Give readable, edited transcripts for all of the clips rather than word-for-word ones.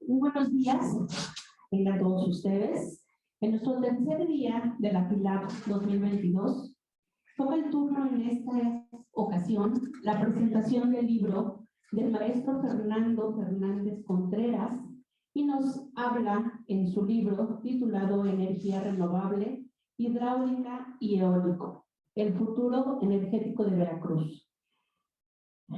Muy buenos días a todos ustedes. En nuestro tercer día de la FILAP 2022, toca el turno en esta ocasión la presentación del libro del maestro Fernando Fernández Contreras y nos habla en su libro titulado Energía Renovable, Hidráulica y Eólico, el futuro energético de Veracruz.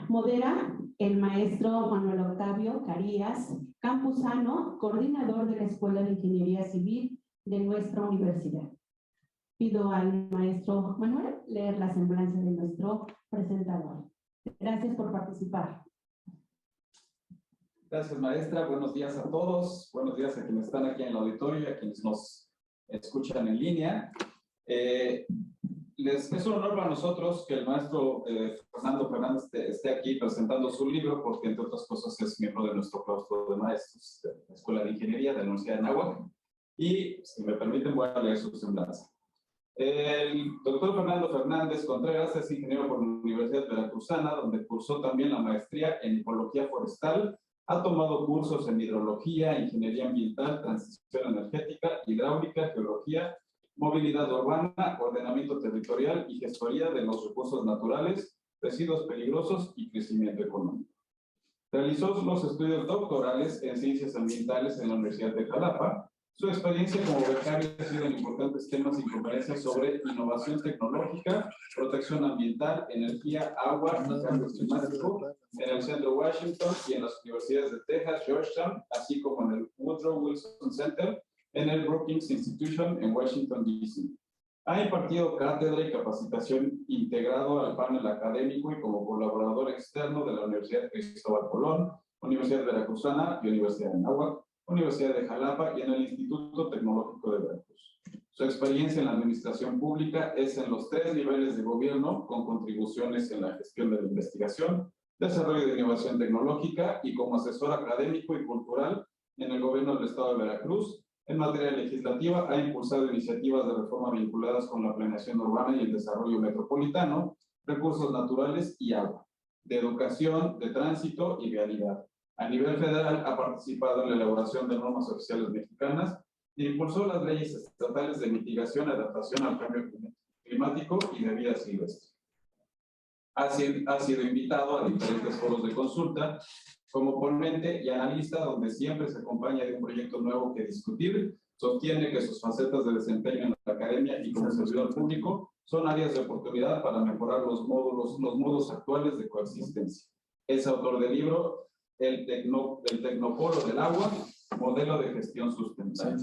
Modera el maestro Manuel Octavio Carías Campuzano, coordinador de la Escuela de Ingeniería Civil de nuestra universidad. Pido al maestro Manuel leer la semblanza de nuestro presentador. Gracias por participar. Gracias, maestra. Buenos días a todos. Buenos días a quienes están aquí en el auditorio y a quienes nos escuchan en línea. Es un honor para nosotros que el maestro Fernando Fernández esté aquí presentando su libro, porque entre otras cosas es miembro de nuestro claustro de maestros de la Escuela de Ingeniería de la Universidad de Anáhuac. Y, si me permiten, voy a leer su semblanza. El doctor Fernando Fernández Contreras es ingeniero por la Universidad Veracruzana, donde cursó también la maestría en Ecología Forestal. Ha tomado cursos en Hidrología, Ingeniería Ambiental, Transición Energética, Hidráulica, Geología, Movilidad Urbana, Ordenamiento Territorial y Gestoría de los Recursos Naturales, Residuos Peligrosos y Crecimiento Económico. Realizó los estudios doctorales en Ciencias Ambientales en la Universidad de Jalapa. Su experiencia como becario ha sido en importantes temas y conferencias sobre innovación tecnológica, protección ambiental, energía, agua y cambio climático en el Centro Washington y en las universidades de Texas, Georgetown, así como en el Woodrow Wilson Center, en el Brookings Institution en Washington, D.C. Ha impartido cátedra y capacitación integrado al panel académico y como colaborador externo de la Universidad Cristóbal Colón, Universidad Veracruzana y Universidad de Anáhuac, Universidad de Jalapa y en el Instituto Tecnológico de Veracruz. Su experiencia en la administración pública es en los 3 niveles de gobierno, con contribuciones en la gestión de la investigación, desarrollo de innovación tecnológica y como asesor académico y cultural en el gobierno del Estado de Veracruz. En materia legislativa, ha impulsado iniciativas de reforma vinculadas con la planeación urbana y el desarrollo metropolitano, recursos naturales y agua, de educación, de tránsito y vialidad. A nivel federal, ha participado en la elaboración de normas oficiales mexicanas e impulsó las leyes estatales de mitigación y adaptación al cambio climático y de vida silvestre. Ha sido invitado a diferentes foros de consulta como ponente y analista, donde siempre se acompaña de un proyecto nuevo que discutir. Sostiene que sus facetas de desempeño en la academia y como servidor público son áreas de oportunidad para mejorar los modos actuales de coexistencia. Es autor del libro El Tecnopolo del Agua, modelo de gestión sustentable.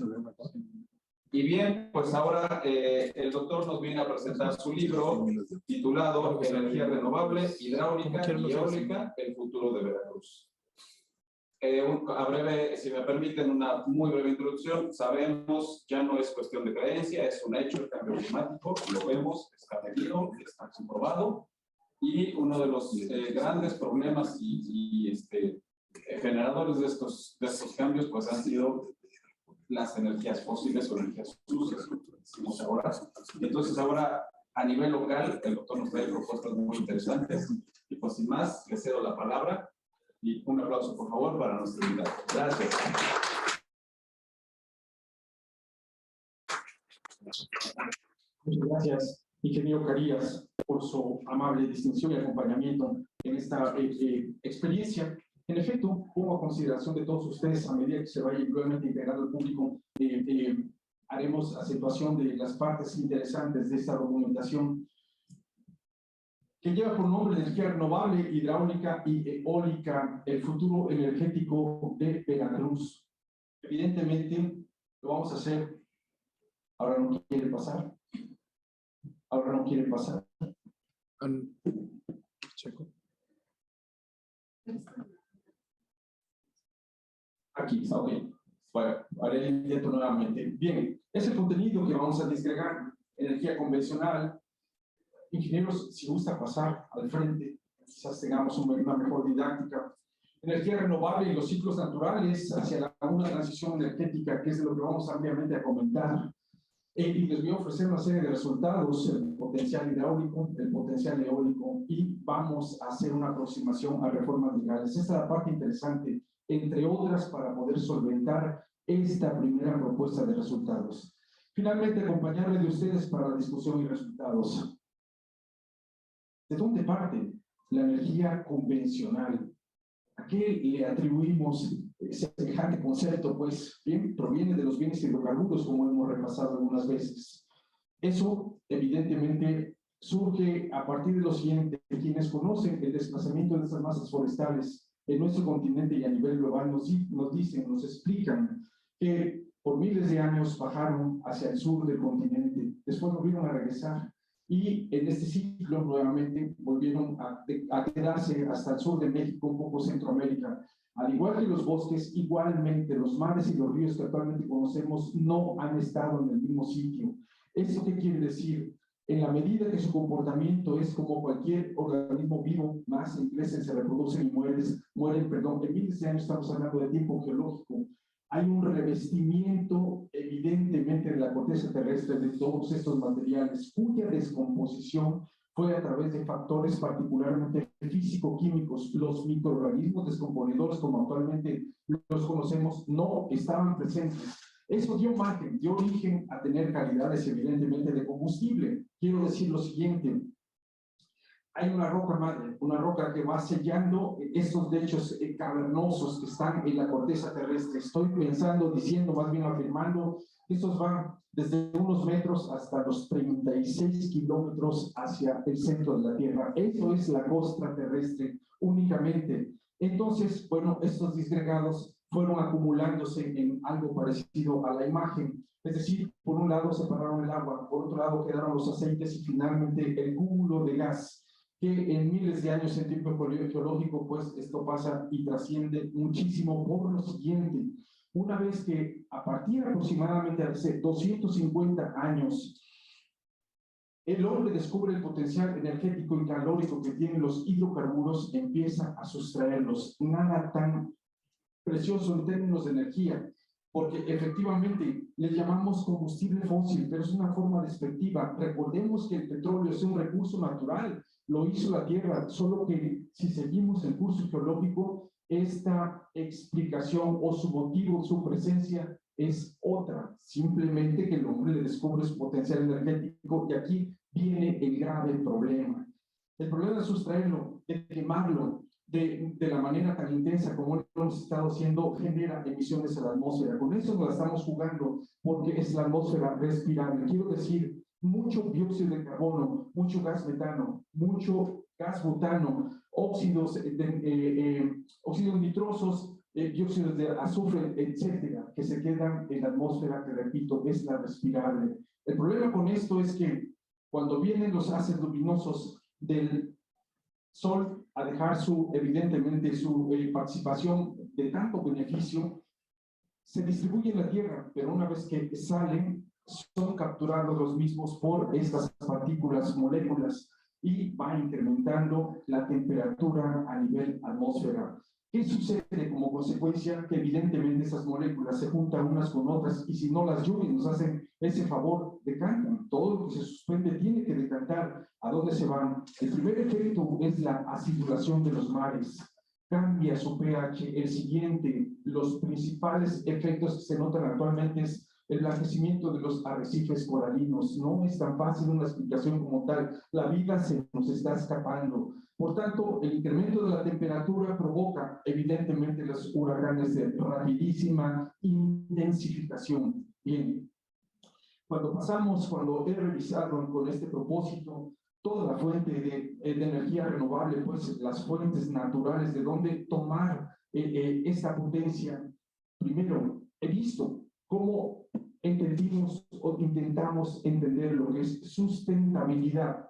Y bien, pues ahora el doctor nos viene a presentar su libro titulado Energía Renovable, Hidráulica y Eólica, el futuro de Veracruz. A breve, si me permiten, una muy breve introducción. Sabemos, ya no es cuestión de creencia, es un hecho el cambio climático, lo vemos, está medido, está comprobado, y uno de los grandes problemas y generadores de estos cambios pues han sido las energías fósiles o energías sucias, como decimos ahora. Entonces ahora, a nivel local, el doctor nos trae propuestas muy interesantes, y pues sin más, le cedo la palabra. Y un aplauso, por favor, para nuestro invitado. Gracias. Muchas gracias, ingeniero Carías, por su amable distinción y acompañamiento en esta experiencia. En efecto, pongo a consideración de todos ustedes, a medida que se vaya igualmente integrando el público, haremos acentuación de las partes interesantes de esta documentación, que lleva por nombre Energía Renovable, Hidráulica y Eólica, el futuro energético de Veracruz. Evidentemente, lo vamos a hacer. Ahora no quiere pasar. Ahora no quiere pasar. Checo. Aquí, ok. Bueno, haré el intento nuevamente. Bien, es el contenido que vamos a descargar. Energía convencional. Ingenieros, si gusta pasar al frente, quizás tengamos una mejor didáctica. Energía renovable y los ciclos naturales hacia una transición energética, que es de lo que vamos ampliamente a comentar. Y les voy a ofrecer una serie de resultados, el potencial hidráulico, el potencial eólico, y vamos a hacer una aproximación a reformas legales. Esta es la parte interesante entre otras, para poder solventar esta primera propuesta de resultados. Finalmente, acompañarme de ustedes para la discusión y resultados. ¿De dónde parte la energía convencional? ¿A qué le atribuimos semejante concepto? Pues bien, proviene de los bienes hidrocarburos, como hemos repasado algunas veces. Eso, evidentemente, surge a partir de lo siguiente: quienes conocen el desplazamiento de estas masas forestales en nuestro continente y a nivel global nos dicen, nos explican que por miles de años bajaron hacia el sur del continente, después volvieron a regresar y en este ciclo nuevamente volvieron a quedarse hasta el sur de México, un poco Centroamérica. Al igual que los bosques, igualmente los mares y los ríos que actualmente conocemos no han estado en el mismo sitio. ¿Esto qué quiere decir? En la medida que su comportamiento es como cualquier organismo vivo, nacen, crecen, se reproducen y mueren, en miles de años, estamos hablando de tiempo geológico, hay un revestimiento evidentemente de la corteza terrestre de todos estos materiales, cuya descomposición fue a través de factores particularmente físico-químicos. Los microorganismos descomponedores, como actualmente los conocemos, no estaban presentes. Eso dio margen, dio origen a tener calidades evidentemente de combustible. Quiero decir lo siguiente: hay una roca madre, una roca que va sellando estos lechos cavernosos que están en la corteza terrestre. Estoy pensando, diciendo, más bien afirmando, que estos van desde unos metros hasta los 36 kilómetros hacia el centro de la Tierra. Eso es la costra terrestre únicamente. Entonces, bueno, estos disgregados fueron acumulándose en algo parecido a la imagen. Es decir, por un lado separaron el agua, por otro lado quedaron los aceites y finalmente el cúmulo de gas, que en miles de años en tiempo geológico, pues esto pasa y trasciende muchísimo por lo siguiente. Una vez que a partir aproximadamente de hace 250 años, el hombre descubre el potencial energético y calórico que tienen los hidrocarburos, empieza a sustraerlos. Nada tan precioso en términos de energía, porque efectivamente le llamamos combustible fósil, pero es una forma despectiva. Recordemos que el petróleo es un recurso natural, lo hizo la Tierra, solo que si seguimos el curso geológico, esta explicación o su motivo, su presencia es otra, simplemente que el hombre le descubre su potencial energético, y aquí viene el grave problema. El problema de sustraerlo, de quemarlo, de la manera tan intensa como lo hemos estado haciendo, genera emisiones a la atmósfera. Con eso nos la estamos jugando, porque es la atmósfera respirable. Quiero decir, mucho dióxido de carbono, mucho gas metano, mucho gas butano, óxidos nitrosos, dióxidos de azufre, etcétera, que se quedan en la atmósfera, que repito, es la respirable. El problema con esto es que cuando vienen los haces luminosos del Sol a dejar evidentemente su participación de tanto beneficio, se distribuye en la Tierra, pero una vez que salen, son capturados los mismos por estas partículas, moléculas, y va incrementando la temperatura a nivel atmósfera. ¿Qué sucede como consecuencia? Que evidentemente esas moléculas se juntan unas con otras, y si no, las lluvias nos hacen ese favor, decantan. Todo lo que se suspende tiene que decantar. ¿A dónde se van? El primer efecto es la acidulación de los mares. Cambia su pH. El siguiente, los principales efectos que se notan actualmente es el blanquecimiento de los arrecifes coralinos. No es tan fácil una explicación como tal. La vida se nos está escapando. Por tanto, el incremento de la temperatura provoca evidentemente los huracanes de rapidísima intensificación. Bien, cuando he revisado con este propósito toda la fuente de energía renovable, pues las fuentes naturales de donde tomar esta potencia, primero he visto cómo entendimos o intentamos entender lo que es sustentabilidad.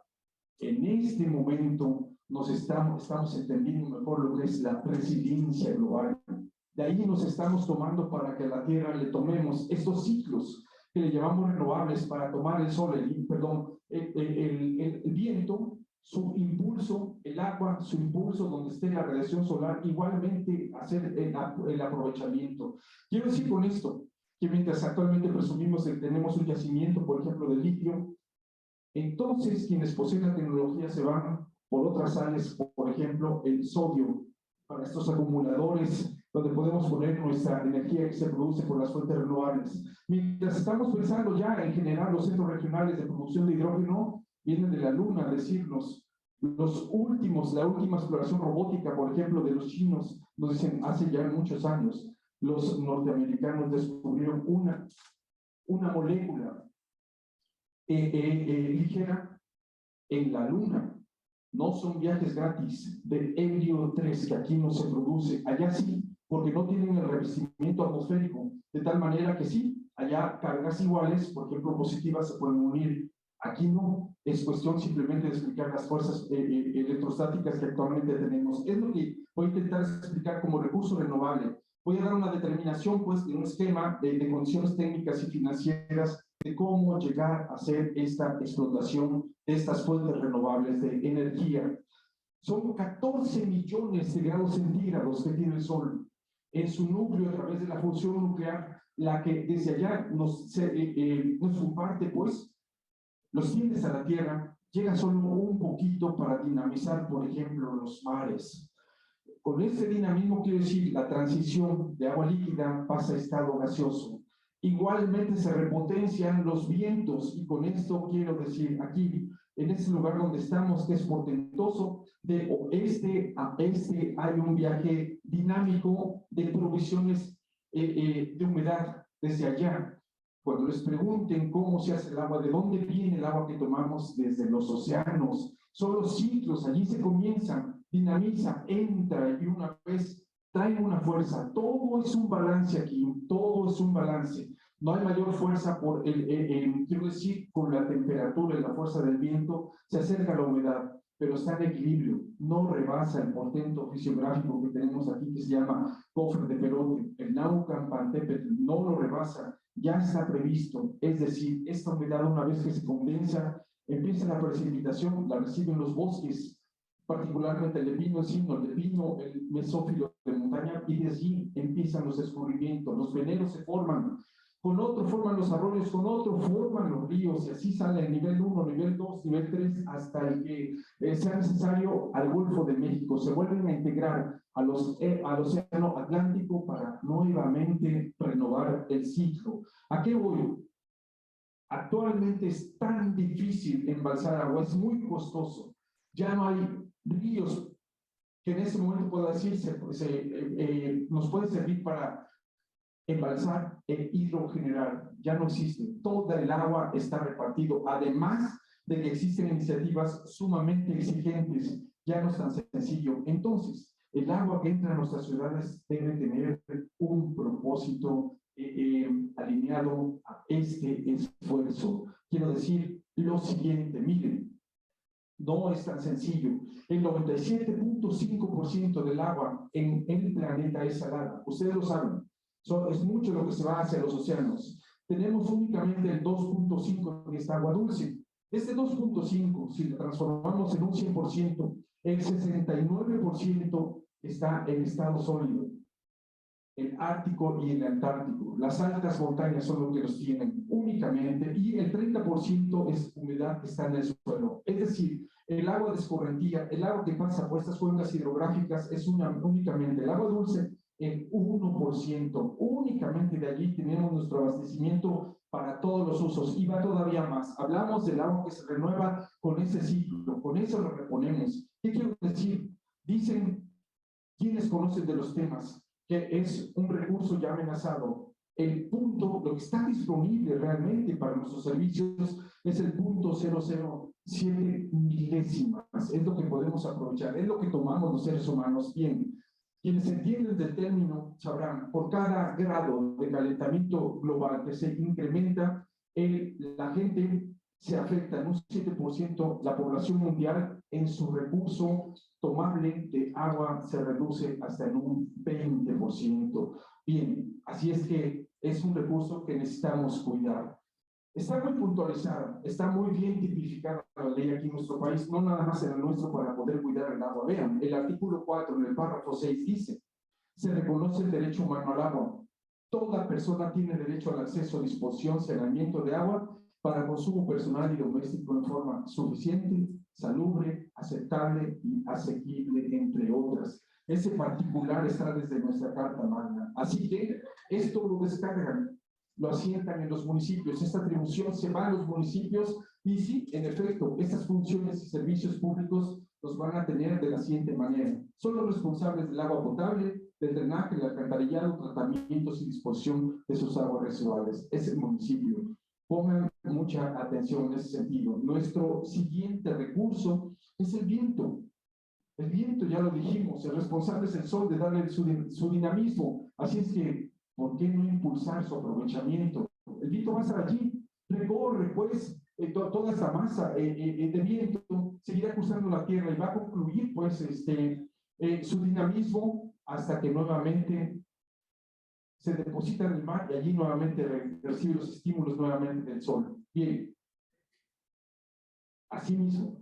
En este momento estamos entendiendo mejor lo que es la resiliencia global. De ahí nos estamos tomando para que a la Tierra le tomemos estos ciclos que le llamamos renovables para tomar el sol, el viento, su impulso, el agua, su impulso donde esté la radiación solar, igualmente hacer el aprovechamiento. Quiero decir con esto que mientras actualmente presumimos que tenemos un yacimiento, por ejemplo, de litio, entonces quienes poseen la tecnología se van por otras sales, por ejemplo, el sodio. para estos acumuladores, donde podemos poner nuestra energía que se produce por las fuentes renovables. Mientras estamos pensando ya en generar los centros regionales de producción de hidrógeno, vienen de la Luna a decirnos, la última exploración robótica, por ejemplo, de los chinos, nos dicen hace ya muchos años, los norteamericanos descubrieron una molécula ligera en la Luna. No son viajes gratis del helio 3 que aquí no se produce, allá sí, porque no tienen el revestimiento atmosférico, de tal manera que sí, allá cargas iguales, por ejemplo, positivas, se pueden unir. Aquí no, es cuestión simplemente de explicar las fuerzas electrostáticas que actualmente tenemos. Es lo que voy a intentar explicar como recurso renovable. Voy a dar una determinación, pues, de un esquema de condiciones técnicas y financieras de cómo llegar a hacer esta explotación de estas fuentes renovables de energía. Son 14 millones de grados centígrados que tiene el Sol en su núcleo a través de la fusión nuclear, la que desde allá nos comparte, pues, los tienes a la Tierra, llega solo un poquito para dinamizar, por ejemplo, los mares. Con este dinamismo quiero decir, la transición de agua líquida pasa a estado gaseoso. Igualmente se repotencian los vientos, y con esto quiero decir aquí, en este lugar donde estamos, que es portentoso, de oeste a este hay un viaje dinámico de provisiones de humedad desde allá. Cuando les pregunten cómo se hace el agua, de dónde viene el agua que tomamos desde los océanos, son los ciclos, allí se comienzan, dinamiza, entra y una vez trae una fuerza. Todo es un balance aquí, todo es un balance. No hay mayor fuerza por quiero decir, con la temperatura y la fuerza del viento, se acerca la humedad, pero está en equilibrio, no rebasa el portento fisiográfico que tenemos aquí, que se llama cofre de Perote, el Naucan Pantépetl, no lo rebasa, ya está previsto, es decir, esta humedad una vez que se condensa, empieza la precipitación, la reciben los bosques, particularmente el de pino encino, el de pino, el mesófilo de montaña, y de allí empiezan los escurrimientos, los veneros se forman, con otro forman los arroyos, con otro forman los ríos, y así sale el nivel 1, nivel 2, nivel 3, hasta el que sea necesario al Golfo de México. Se vuelven a integrar al Océano Atlántico para nuevamente renovar el ciclo. ¿A qué voy? Actualmente es tan difícil embalsar agua, es muy costoso. Ya no hay ríos que en este momento pueda decirse, nos puede servir para embalsar e hidrogenerar. Ya no existe. Toda el agua está repartido. Además de que existen iniciativas sumamente exigentes, ya no es tan sencillo. Entonces, el agua que entra a nuestras ciudades debe tener un propósito alineado a este esfuerzo. Quiero decir lo siguiente, miren, no es tan sencillo. El 97.5% del agua en el planeta es salada. Ustedes lo saben. Es mucho lo que se va hacia los océanos. Tenemos únicamente el 2.5 que es agua dulce. Este 2.5, si lo transformamos en un 100%, el 69% está en estado sólido. El Ártico y el Antártico. Las altas montañas son lo que los tienen únicamente, y el 30% es humedad que está en el suelo. Es decir, el agua de escorrentía, el agua que pasa por estas cuencas hidrográficas es únicamente el agua dulce, el 1%. Únicamente de allí tenemos nuestro abastecimiento para todos los usos, y va todavía más. Hablamos del agua que se renueva con ese ciclo, con eso lo reponemos. ¿Qué quiero decir? Dicen quienes conocen de los temas que es un recurso ya amenazado. El punto, lo que está disponible realmente para nuestros servicios es el 0.007 milésimas. Es lo que podemos aprovechar, es lo que tomamos los seres humanos. Bien, quienes entienden del término sabrán, por cada grado de calentamiento global que se incrementa, la gente se afecta en un 7%, la población mundial en su recurso tomable de agua se reduce hasta en un 20%. Bien, así es que es un recurso que necesitamos cuidar. Está muy puntualizada, está muy bien tipificada la ley aquí en nuestro país, no nada más en el nuestro, para poder cuidar el agua. Vean, el artículo 4 en el párrafo 6 dice, se reconoce el derecho humano al agua. Toda persona tiene derecho al acceso, disposición, saneamiento de agua para consumo personal y doméstico en forma suficiente, salubre, aceptable y asequible, entre otras. Ese particular está desde nuestra Carta Magna. Así que esto lo descargan, lo asientan en los municipios. Esta atribución se va a los municipios y sí, en efecto, estas funciones y servicios públicos los van a tener de la siguiente manera. Son los responsables del agua potable, del drenaje, el alcantarillado, tratamientos y disposición de sus aguas residuales. Es el municipio. Pongan mucha atención en ese sentido. Nuestro siguiente recurso es el viento. El viento, ya lo dijimos, el responsable es el sol de darle su dinamismo. Así es que, ¿por qué no impulsar su aprovechamiento? El viento va a estar allí, recorre pues toda esta masa de viento, seguirá cruzando la tierra y va a concluir pues su dinamismo hasta que nuevamente se deposita en el mar y allí nuevamente recibe los estímulos nuevamente del sol. Bien, asimismo,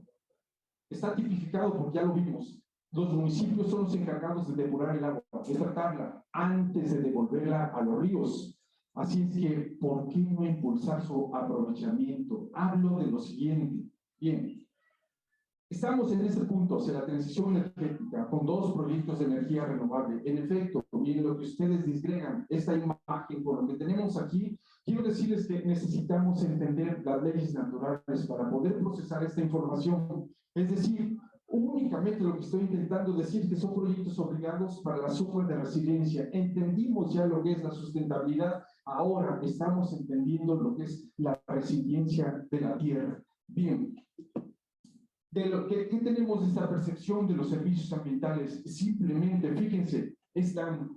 está tipificado porque ya lo vimos. Los municipios son los encargados de depurar el agua, de tratarla antes de devolverla a los ríos. Así es que, ¿por qué no impulsar su aprovechamiento? Hablo de lo siguiente. Bien, estamos en ese punto, en la transición energética, con 2 proyectos de energía renovable. En efecto, y en lo que ustedes disgregan, esta imagen, por lo que tenemos aquí, quiero decirles que necesitamos entender las leyes naturales para poder procesar esta información. Es decir, únicamente lo que estoy intentando decir es que son proyectos obligados para la suma de resiliencia. Entendimos ya lo que es la sustentabilidad, ahora estamos entendiendo lo que es la resiliencia de la tierra. Bien, ¿qué tenemos de esta percepción de los servicios ambientales? Simplemente, fíjense, es tan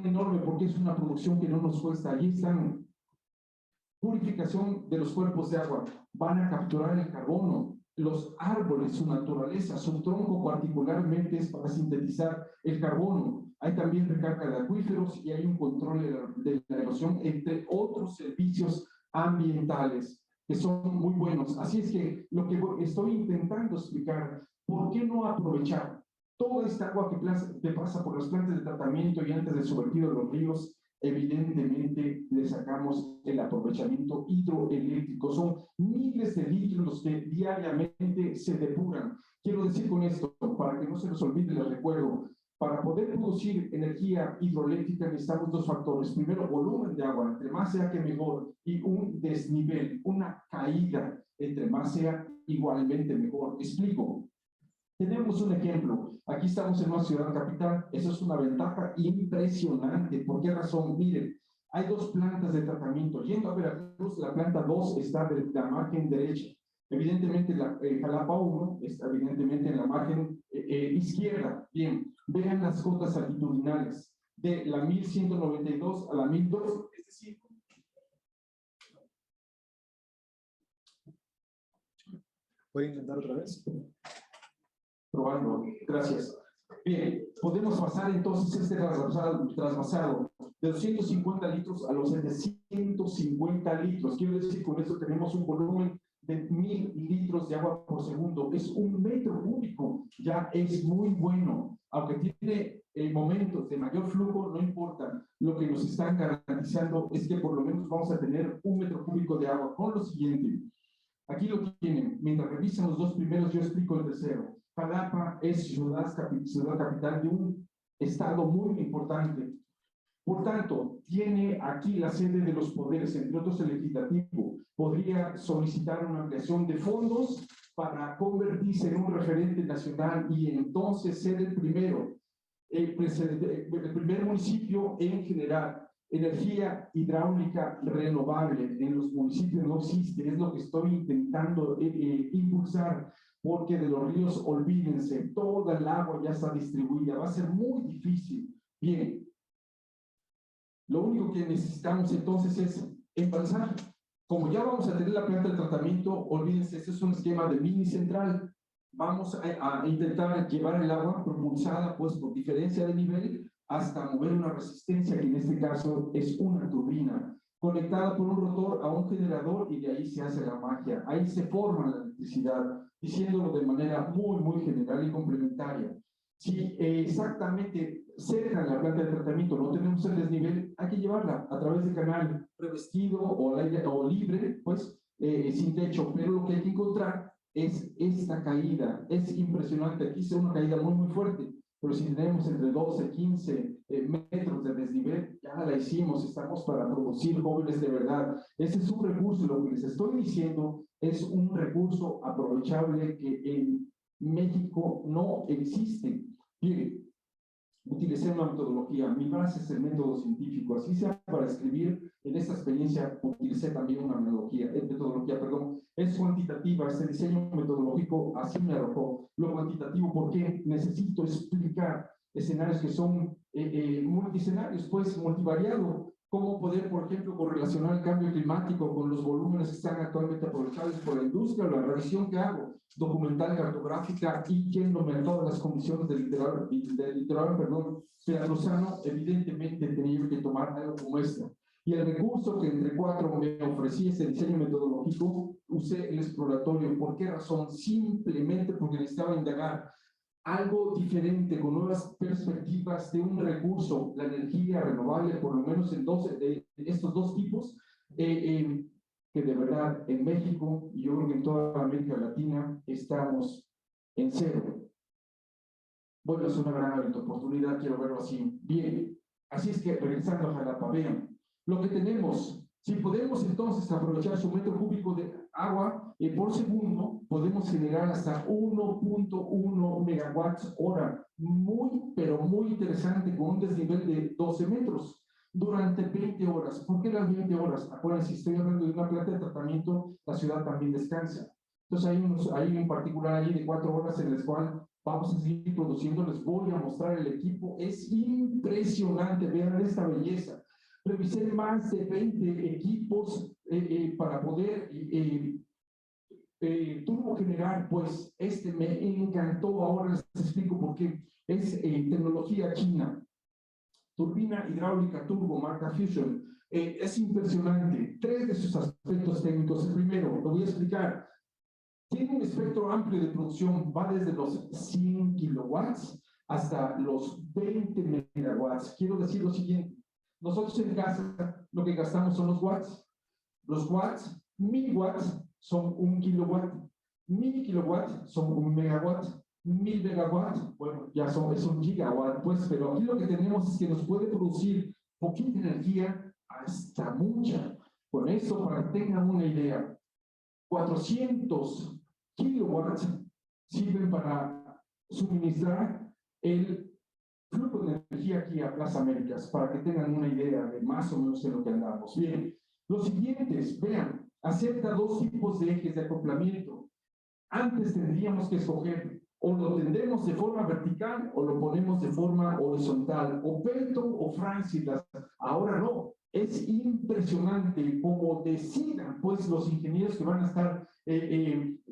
enorme porque es una producción que no nos cuesta. Allí están purificación de los cuerpos de agua, van a capturar el carbono, los árboles, su naturaleza, su tronco particularmente es para sintetizar el carbono. Hay también recarga de acuíferos y hay un control de la erosión, entre otros servicios ambientales que son muy buenos. Así es que lo que estoy intentando explicar, ¿por qué no aprovechar toda esta agua que pasa por las plantas de tratamiento y antes de su vertido en los ríos? Evidentemente le sacamos el aprovechamiento hidroeléctrico. Son miles de litros los que diariamente se depuran. Quiero decir con esto, para que no se nos olvide, les recuerdo, para poder producir energía hidroeléctrica necesitamos 2 factores. Primero, volumen de agua, entre más sea que mejor, y un desnivel, una caída, entre más sea igualmente mejor. Explico. Tenemos un ejemplo. Aquí estamos en una ciudad capital. Eso es una ventaja impresionante. ¿Por qué razón? Miren, hay 2 plantas de tratamiento. Yendo a Veracruz, la planta 2 está de la margen derecha. Evidentemente, la Jalapa 1 está evidentemente en la margen izquierda. Bien, vean las cotas altitudinales de la 1192 a la 1002. Es decir, ¿puede intentar otra vez? Probando, gracias. Bien, podemos pasar entonces este trasvasado de 250 litros a los 750 litros. Quiero decir, con eso tenemos un volumen de 1000 litros de agua por segundo. Es 1 metro cúbico, ya es muy bueno. Aunque tiene momentos de mayor flujo, no importa. Lo que nos están garantizando es que por lo menos vamos a tener 1 metro cúbico de agua. Con lo siguiente, aquí lo tienen. Mientras revisan los 2 primeros, yo explico el tercero. Jalapa es ciudad capital de un estado muy importante. Por tanto, tiene aquí la sede de los poderes, entre otros el legislativo. Podría solicitar una ampliación de fondos para convertirse en un referente nacional y entonces ser el primer municipio en generar energía hidráulica renovable. En los municipios no existe, es lo que estoy intentando impulsar. Porque de los ríos, olvídense, toda el agua ya está distribuida, va a ser muy difícil. Bien, lo único que necesitamos entonces es embalsar. Como ya vamos a tener la planta de tratamiento, olvídense, este es un esquema de mini central. Vamos a intentar llevar el agua propulsada, pues por diferencia de nivel, hasta mover una resistencia, que en este caso es una turbina, conectada por un rotor a un generador y de ahí se hace la magia. Ahí se forma la electricidad, diciéndolo de manera muy general y complementaria. Si exactamente cerca de la planta de tratamiento no tenemos el desnivel, hay que llevarla a través de canal revestido o libre, pues sin techo, pero lo que hay que encontrar es esta caída. Es impresionante, aquí es una caída muy fuerte, pero si tenemos entre 12 y 15 metros de desnivel, ya la hicimos, estamos para producir jóvenes de verdad. Ese es un recurso, lo que les estoy diciendo es un recurso aprovechable que en México no existe. Bien, utilicé una metodología, mi base es el método científico, así sea para escribir, en esta experiencia utilicé también una metodología, es cuantitativa, este diseño metodológico así me arrojó. Lo cuantitativo, porque necesito explicar escenarios que son multiscenarios, pues multivariado, cómo poder, por ejemplo, correlacionar el cambio climático con los volúmenes que están actualmente aprovechados por la industria, la revisión que hago, documental, cartográfica, y yéndome a todas las condiciones del litoral, veracruzano, evidentemente tenía que tomar algo como esto. Y el recurso que entre cuatro me ofrecía ese diseño metodológico, usé el exploratorio. ¿Por qué razón? Simplemente porque necesitaba indagar algo diferente, con nuevas perspectivas de un recurso, la energía renovable, por lo menos en estos dos tipos, que de verdad en México, y yo creo que en toda América Latina, estamos en cero. Bueno, es una gran oportunidad, quiero verlo así. Bien, así es que regresando a Jalapa, vean, lo que tenemos, si podemos entonces aprovechar su metro cúbico de agua por segundo, podemos generar hasta 1.1 megawatts hora. Muy, pero muy interesante, con un desnivel de 12 metros durante 20 horas. ¿Por qué las 20 horas? Acuérdense, si estoy hablando de una planta de tratamiento, la ciudad también descansa. Entonces hay un particular ahí de 4 horas en el cual vamos a seguir produciendo. Les voy a mostrar el equipo. Es impresionante, vean esta belleza. Revisé más de 20 equipos para poder turbo generar, pues este me encantó. Ahora les explico por qué. Es tecnología china, turbina hidráulica turbo, marca Fusion. Es impresionante. 3 de sus aspectos técnicos. El primero, lo voy a explicar. Tiene un espectro amplio de producción, va desde los 100 kilowatts hasta los 20 megawatts. Quiero decir lo siguiente. Nosotros en casa lo que gastamos son los watts. Los watts, 1000 watts son 1 kilowatt. 1000 kilowatts son 1 megawatt. 1000 megawatts, bueno, ya es un gigawatt, pues, pero aquí lo que tenemos es que nos puede producir poquita energía hasta mucha. Con eso, para que tengan una idea, 400 kilowatts sirven para suministrar el flujo de energía aquí a Plaza Américas, para que tengan una idea de más o menos en lo que andamos. Bien, los siguientes, vean, acepta 2 tipos de ejes de acoplamiento. Antes tendríamos que escoger, o lo tendemos de forma vertical o lo ponemos de forma horizontal, o Pelton o Francis. Ahora no. Es impresionante cómo decidan, pues, los ingenieros que van a estar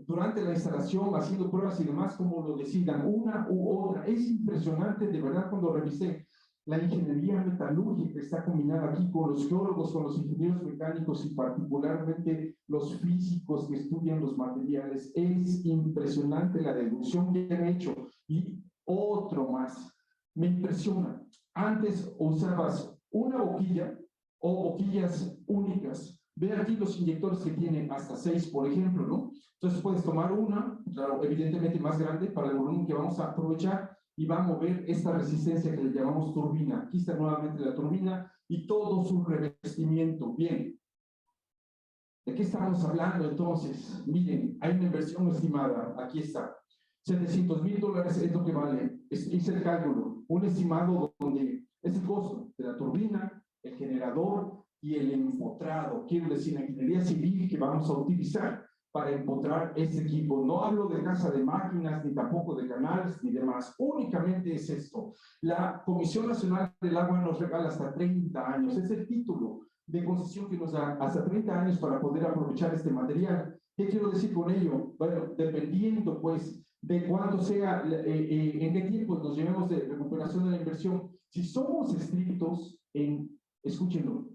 durante la instalación haciendo pruebas y demás, cómo lo decidan, una u otra. Es impresionante, de verdad, cuando revisé la ingeniería metalúrgica está combinada aquí con los geólogos, con los ingenieros mecánicos y particularmente los físicos que estudian los materiales. Es impresionante la deducción que han hecho. Y otro más, me impresiona. Antes usabas una boquilla o boquillas únicas. Ve aquí los inyectores que tienen hasta 6, por ejemplo, ¿no? Entonces puedes tomar una, claro, evidentemente más grande para el volumen que vamos a aprovechar, y va a mover esta resistencia que le llamamos turbina. Aquí está nuevamente la turbina y todo su revestimiento. Bien, ¿de qué estamos hablando entonces? Miren, hay una inversión estimada, aquí está. $700,000 es lo que vale. Hice el cálculo, un estimado donde es el costo de la turbina, el generador y el empotrado. Quiero decir, la ingeniería civil que vamos a utilizar para empotrar este equipo. No hablo de casa de máquinas, ni tampoco de canales, ni demás. Únicamente es esto. La Comisión Nacional del Agua nos regala hasta 30 años. Es el título de concesión que nos da hasta 30 años para poder aprovechar este material. ¿Qué quiero decir con ello? Bueno, dependiendo, pues, de cuánto sea, en qué tiempo nos llevemos de recuperación de la inversión. Si somos estrictos en, escúchenlo,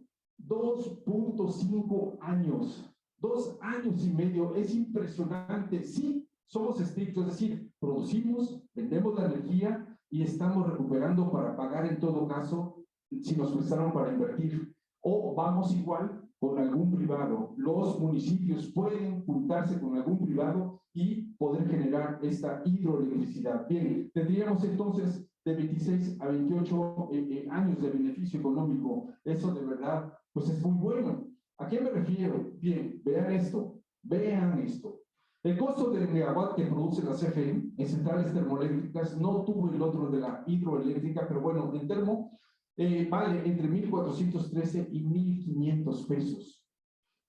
2.5 años. 2 años y medio, es impresionante. Sí, somos estrictos, es decir, producimos, vendemos la energía y estamos recuperando para pagar en todo caso si nos prestaron para invertir. O vamos igual con algún privado. Los municipios pueden juntarse con algún privado y poder generar esta hidroelectricidad. Bien, tendríamos entonces de 26 a 28 años de beneficio económico. Eso de verdad, pues es muy bueno. ¿A qué me refiero? Bien, vean esto, vean esto. El costo del megawatt que produce la CFE en centrales termoeléctricas, no tuvo el otro de la hidroeléctrica, pero bueno, en termo, vale entre 1.413 y 1.500 pesos.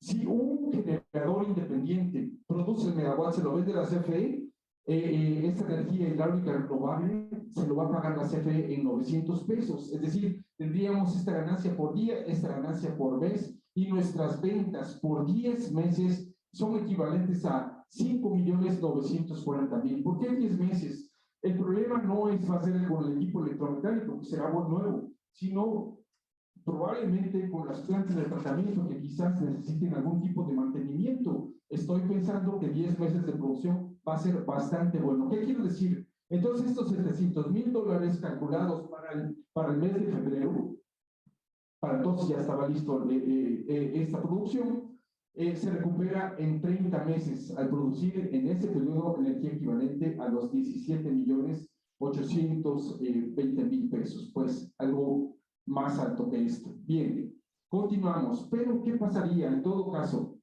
Si un generador independiente produce el megawatt, se lo vende la CFE, esta energía hidráulica renovable se lo va a pagar la CFE en 900 pesos. Es decir, tendríamos esta ganancia por día, esta ganancia por mes, y nuestras ventas por 10 meses son equivalentes a 5.940.000. ¿Por qué 10 meses? El problema no va a ser con el equipo electromecánico, que será nuevo, sino probablemente con las plantas de tratamiento que quizás necesiten algún tipo de mantenimiento. Estoy pensando que 10 meses de producción va a ser bastante bueno. ¿Qué quiero decir? Entonces, estos $700,000 calculados para el mes de febrero, para entonces ya estaba listo esta producción, se recupera en 30 meses al producir en ese periodo energía equivalente a los 17.820.000 pesos. Pues algo más alto que esto. Bien, continuamos. Pero, ¿qué pasaría en todo caso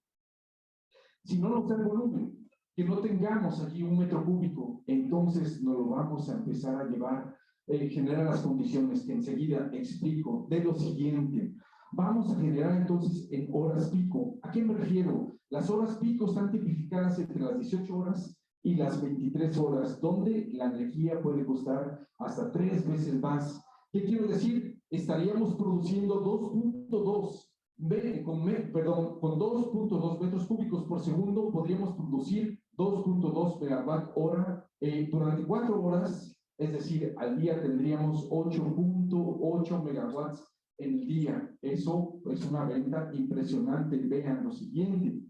si no nos da el volumen? Que no tengamos aquí 1 metro cúbico, entonces nos lo vamos a empezar a llevar, generar las condiciones que enseguida explico de lo siguiente. Vamos a generar entonces en horas pico. ¿A qué me refiero? Las horas pico están tipificadas entre las 18 horas y las 23 horas, donde la energía puede costar hasta 3 veces más. ¿Qué quiero decir? Estaríamos produciendo 2.2 con 2.2 metros cúbicos por segundo, podríamos producir 2.2 megawatt hora durante 4 horas, es decir, al día tendríamos 8.8 megawatts en el día. Eso es una venta impresionante. Vean lo siguiente.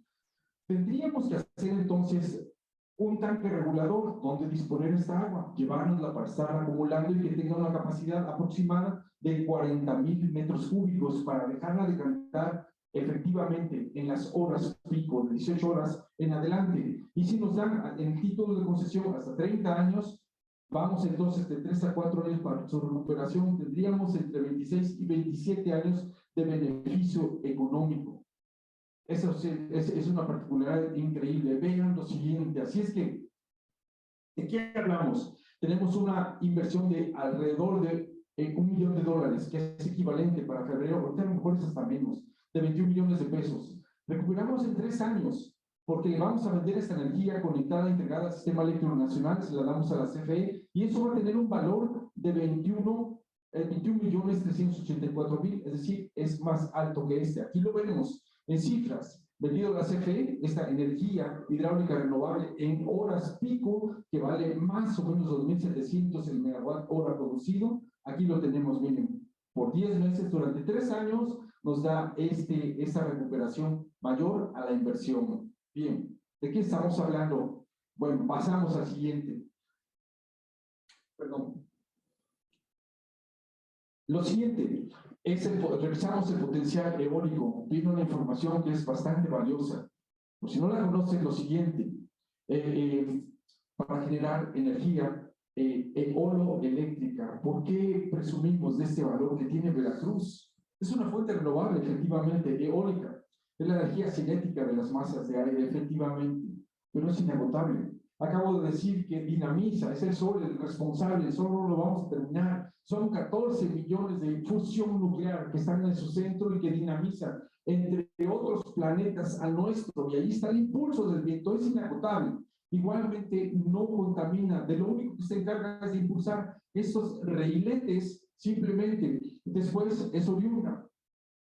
Tendríamos que hacer entonces un tanque regulador donde disponer esta agua, llevárnosla para estar acumulando y que tenga una capacidad aproximada de 40.000 metros cúbicos para dejarla decantar efectivamente en las horas pico, de 18 horas en adelante. Y si nos dan el título de concesión hasta 30 años, vamos entonces de 3 a 4 años para su recuperación, tendríamos entre 26 y 27 años de beneficio económico. Eso es una particularidad increíble. Vean lo siguiente. Así es que, ¿de qué hablamos? Tenemos una inversión de alrededor de $1 millón, que es equivalente para febrero, ahorita a lo mejor es hasta menos, de 21 millones de pesos. Recuperamos en 3 años, porque le vamos a vender esta energía conectada, integrada al sistema eléctrico nacional, se la damos a la CFE, y eso va a tener un valor de 21.384.000, es decir, es más alto que este. Aquí lo vemos en cifras, vendido a la CFE, esta energía hidráulica renovable en horas pico, que vale más o menos 2.700 el megawatt hora producido. Aquí lo tenemos, miren, por 10 meses, durante 3 años, nos da esta recuperación mayor a la inversión. Bien, ¿de qué estamos hablando? Bueno, pasamos al siguiente. Perdón. Lo siguiente es revisamos el potencial eólico. Tiene una información que es bastante valiosa. Pues si no la conocen, lo siguiente, para generar energía eólica, ¿por qué presumimos de este valor que tiene Veracruz? Es una fuente renovable, efectivamente, eólica. Es la energía cinética de las masas de aire, efectivamente, pero es inagotable. Acabo de decir que dinamiza, es el Sol el responsable, el Sol no lo vamos a terminar. Son 14 millones de fusión nuclear que están en su centro y que dinamizan entre otros planetas al nuestro, y ahí está el impulso del viento, es inagotable. Igualmente no contamina, de lo único que se encarga es de impulsar estos reiletes, simplemente después es oriunda,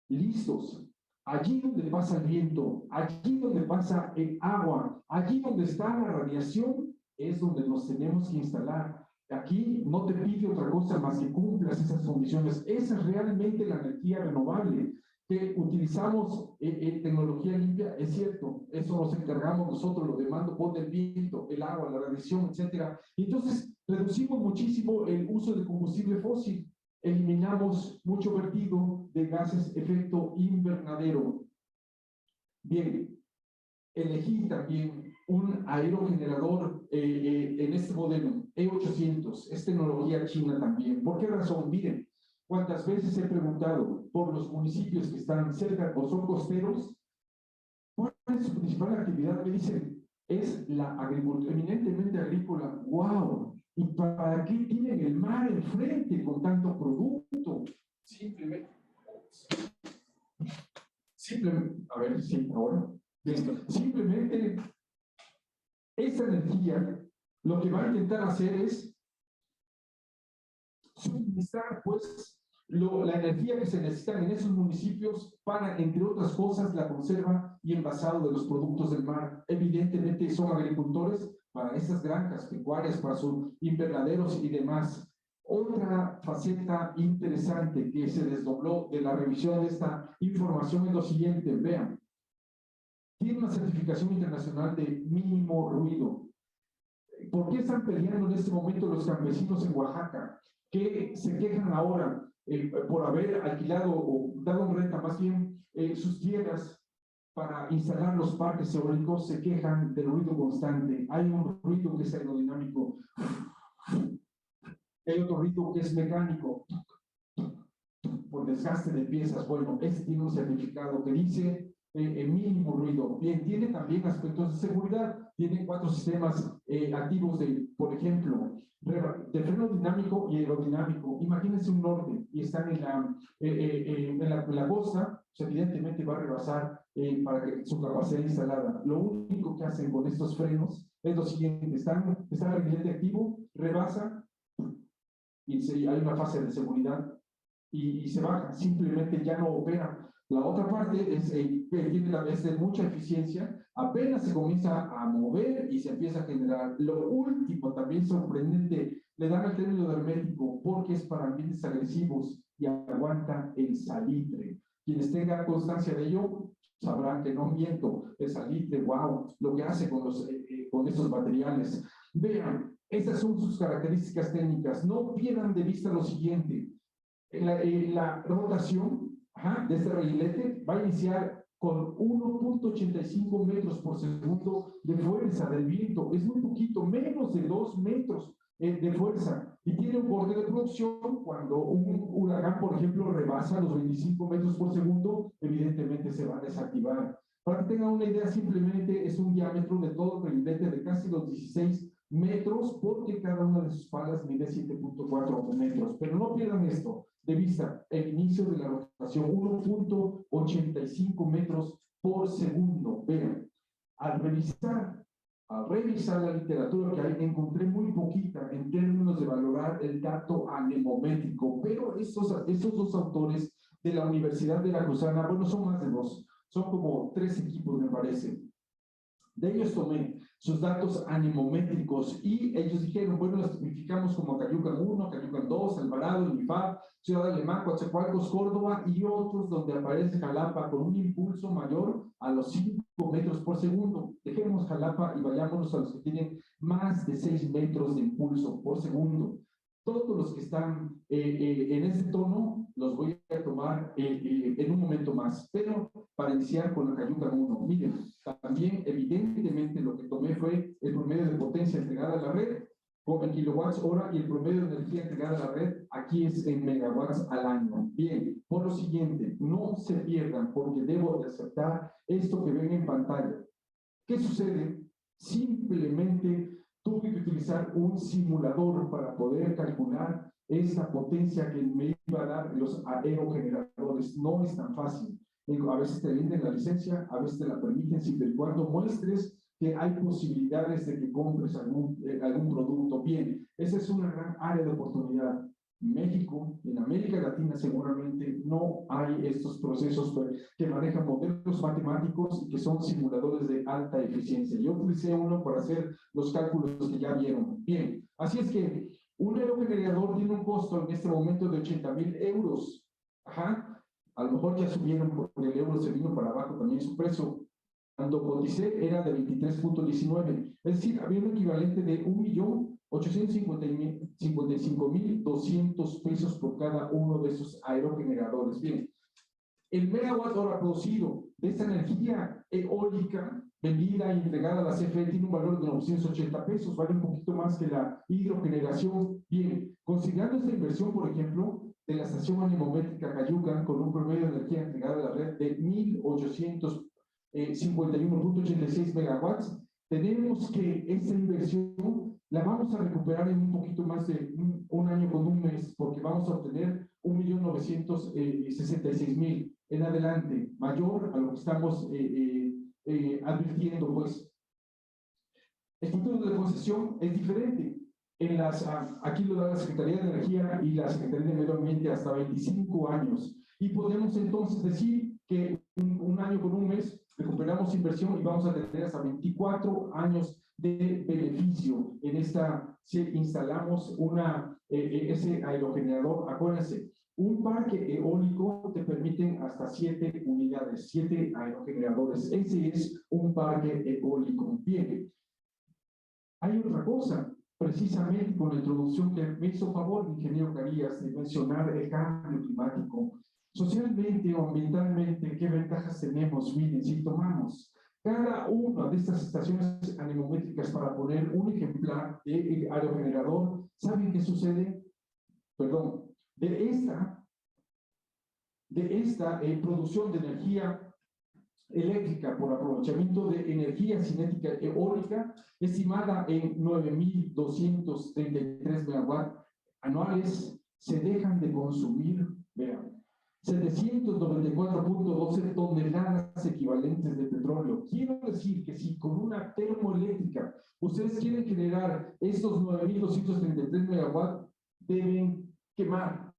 listos. Allí donde pasa el viento, allí donde pasa el agua, allí donde está la radiación, es donde nos tenemos que instalar. Aquí no te pide otra cosa más que cumplas esas condiciones. Esa es realmente la energía renovable. Que utilizamos tecnología limpia, es cierto, eso nos encargamos nosotros, lo demás lo pone el viento, el agua, la radiación, etc. Entonces, reducimos muchísimo el uso de combustible fósil. Eliminamos mucho vertido de gases efecto invernadero. Bien, elegí también un aerogenerador en este modelo, E800, es tecnología china también. ¿Por qué razón? Miren, cuántas veces he preguntado por los municipios que están cerca o son costeros, ¿cuál es su principal actividad? Me dicen, es la agricultura, eminentemente agrícola. ¡Wow! ¿Y para qué tienen el mar enfrente con tanto producto? Simplemente, a ver, sí, ahora. Simplemente, esa energía, lo que va a intentar hacer es suministrar, pues, la energía que se necesita en esos municipios para, entre otras cosas, la conserva y envasado de los productos del mar. Evidentemente son agricultores para esas granjas pecuarias, para sus invernaderos y demás. Otra faceta interesante que se desdobló de la revisión de esta información es lo siguiente, vean, tiene una certificación internacional de mínimo ruido. ¿Por qué están peleando en este momento los campesinos en Oaxaca? Que se quejan ahora por haber alquilado o dado en renta más bien sus tierras para instalar los parques eólicos, se quejan del ruido constante. Hay un ruido que es aerodinámico, hay otro ruido que es mecánico, por desgaste de piezas. Bueno, este tiene un certificado que dice mínimo ruido. Bien, tiene también aspectos de seguridad. Tiene 4 sistemas activos de, por ejemplo, de freno dinámico y aerodinámico. Imagínense un norte y están en la costa, pues evidentemente va a rebasar para que su capacidad instalada. Lo único que hacen con estos frenos es lo siguiente: está el gabinete activo, rebasa y hay una fase de seguridad y se baja, simplemente ya no opera. La otra parte es de mucha eficiencia, apenas se comienza a mover y se empieza a generar. Lo último, también sorprendente, le dan el término de hermético porque es para ambientes agresivos y aguanta el salitre. Quienes tengan constancia de ello sabrán que no miento. El salitre, wow, lo que hace con estos materiales. Vean, estas son sus características técnicas. No pierdan de vista lo siguiente. La rotación de este reguilete va a iniciar con 1.85 metros por segundo de fuerza del viento. Es muy poquito, menos de 2 metros de fuerza. Y tiene un borde de producción. Cuando un huracán, por ejemplo, rebasa los 25 metros por segundo, evidentemente se va a desactivar. Para que tengan una idea, simplemente es un diámetro de todo el reguilete de casi los 16 metros, porque cada una de sus palas mide 7.4 metros. Pero no pierdan esto de vista: el inicio de la rotación, 1.85 metros por segundo. Vean, al revisar la literatura que hay, encontré muy poquita en términos de valorar el dato anemométrico, pero estos 2 autores de la Universidad Veracruzana, bueno, son más de 2, son como 3 equipos, me parece. De ellos tomé sus datos anemométricos y ellos dijeron, bueno, las tipificamos como Cayucan 1, Cayucan 2, Alvarado, Unifab, Ciudad Alemán, Coatzacoalcos, Córdoba y otros donde aparece Jalapa con un impulso mayor a los 5 metros por segundo. Dejemos Jalapa y vayámonos a los que tienen más de 6 metros de impulso por segundo. Todos los que están en este tono los voy a tomar en un momento más, pero para iniciar con la Cayucan 1, miren, también evidentemente lo que tomé fue el promedio de potencia entregada a la red en kilowatts hora y el promedio de energía entregada a la red aquí es en megawatts al año. Bien, por lo siguiente, no se pierdan porque debo de aceptar esto que ven en pantalla. ¿Qué sucede? Simplemente tuve que utilizar un simulador para poder calcular esta potencia que me iba a dar los aerogeneradores. No es tan fácil. A veces te venden la licencia, a veces te la permiten, siempre y cuando muestres que hay posibilidades de que compres algún producto. Bien, esa es una gran área de oportunidad. México, en América Latina seguramente no hay estos procesos que manejan modelos matemáticos y que son simuladores de alta eficiencia. Yo utilicé uno para hacer los cálculos que ya vieron. Bien, así es que un aerogenerador tiene un costo en este momento de 80,000 euros. Ajá, a lo mejor ya subieron porque el euro se vino para abajo también su precio. Cuando coticé era de 23.19, es decir, había un equivalente de 1.855.200 pesos por cada uno de esos aerogeneradores. Bien, el megawatt hora producido de esta energía eólica vendida y entregada a la CFE tiene un valor de 980 pesos, vale un poquito más que la hidrogeneración. Bien, considerando esta inversión, por ejemplo, de la estación anemométrica Cayucan, con un promedio de energía entregada a la red de 1.851.86 megawatts, tenemos que esta inversión la vamos a recuperar en un poquito más de un año con un mes, porque vamos a obtener 1.966.000 en adelante, mayor a lo que estamos advirtiendo, pues. El título de concesión es diferente. Aquí lo da la Secretaría de Energía y la Secretaría de Medio Ambiente hasta 25 años. Y podemos entonces decir que un año con un mes recuperamos inversión y vamos a tener hasta 24 años de beneficio en esta, si instalamos ese aerogenerador. Acuérdense, un parque eólico te permiten hasta 7 unidades, 7 aerogeneradores. Ese es un parque eólico. Bien, hay otra cosa, precisamente con la introducción que me hizo favor el ingeniero Carías de mencionar el cambio climático. Socialmente o ambientalmente, ¿qué ventajas tenemos? Miren, si tomamos cada una de estas estaciones anemométricas para poner un ejemplar de aerogenerador, ¿saben qué sucede? Perdón, de esta producción de energía eléctrica por aprovechamiento de energía cinética eólica, estimada en 9.233 megawatts anuales, se dejan de consumir, vean, 794.12 toneladas equivalentes de petróleo. Quiero decir que si con una termoeléctrica ustedes quieren generar estos 9.233 megawatts, deben quemar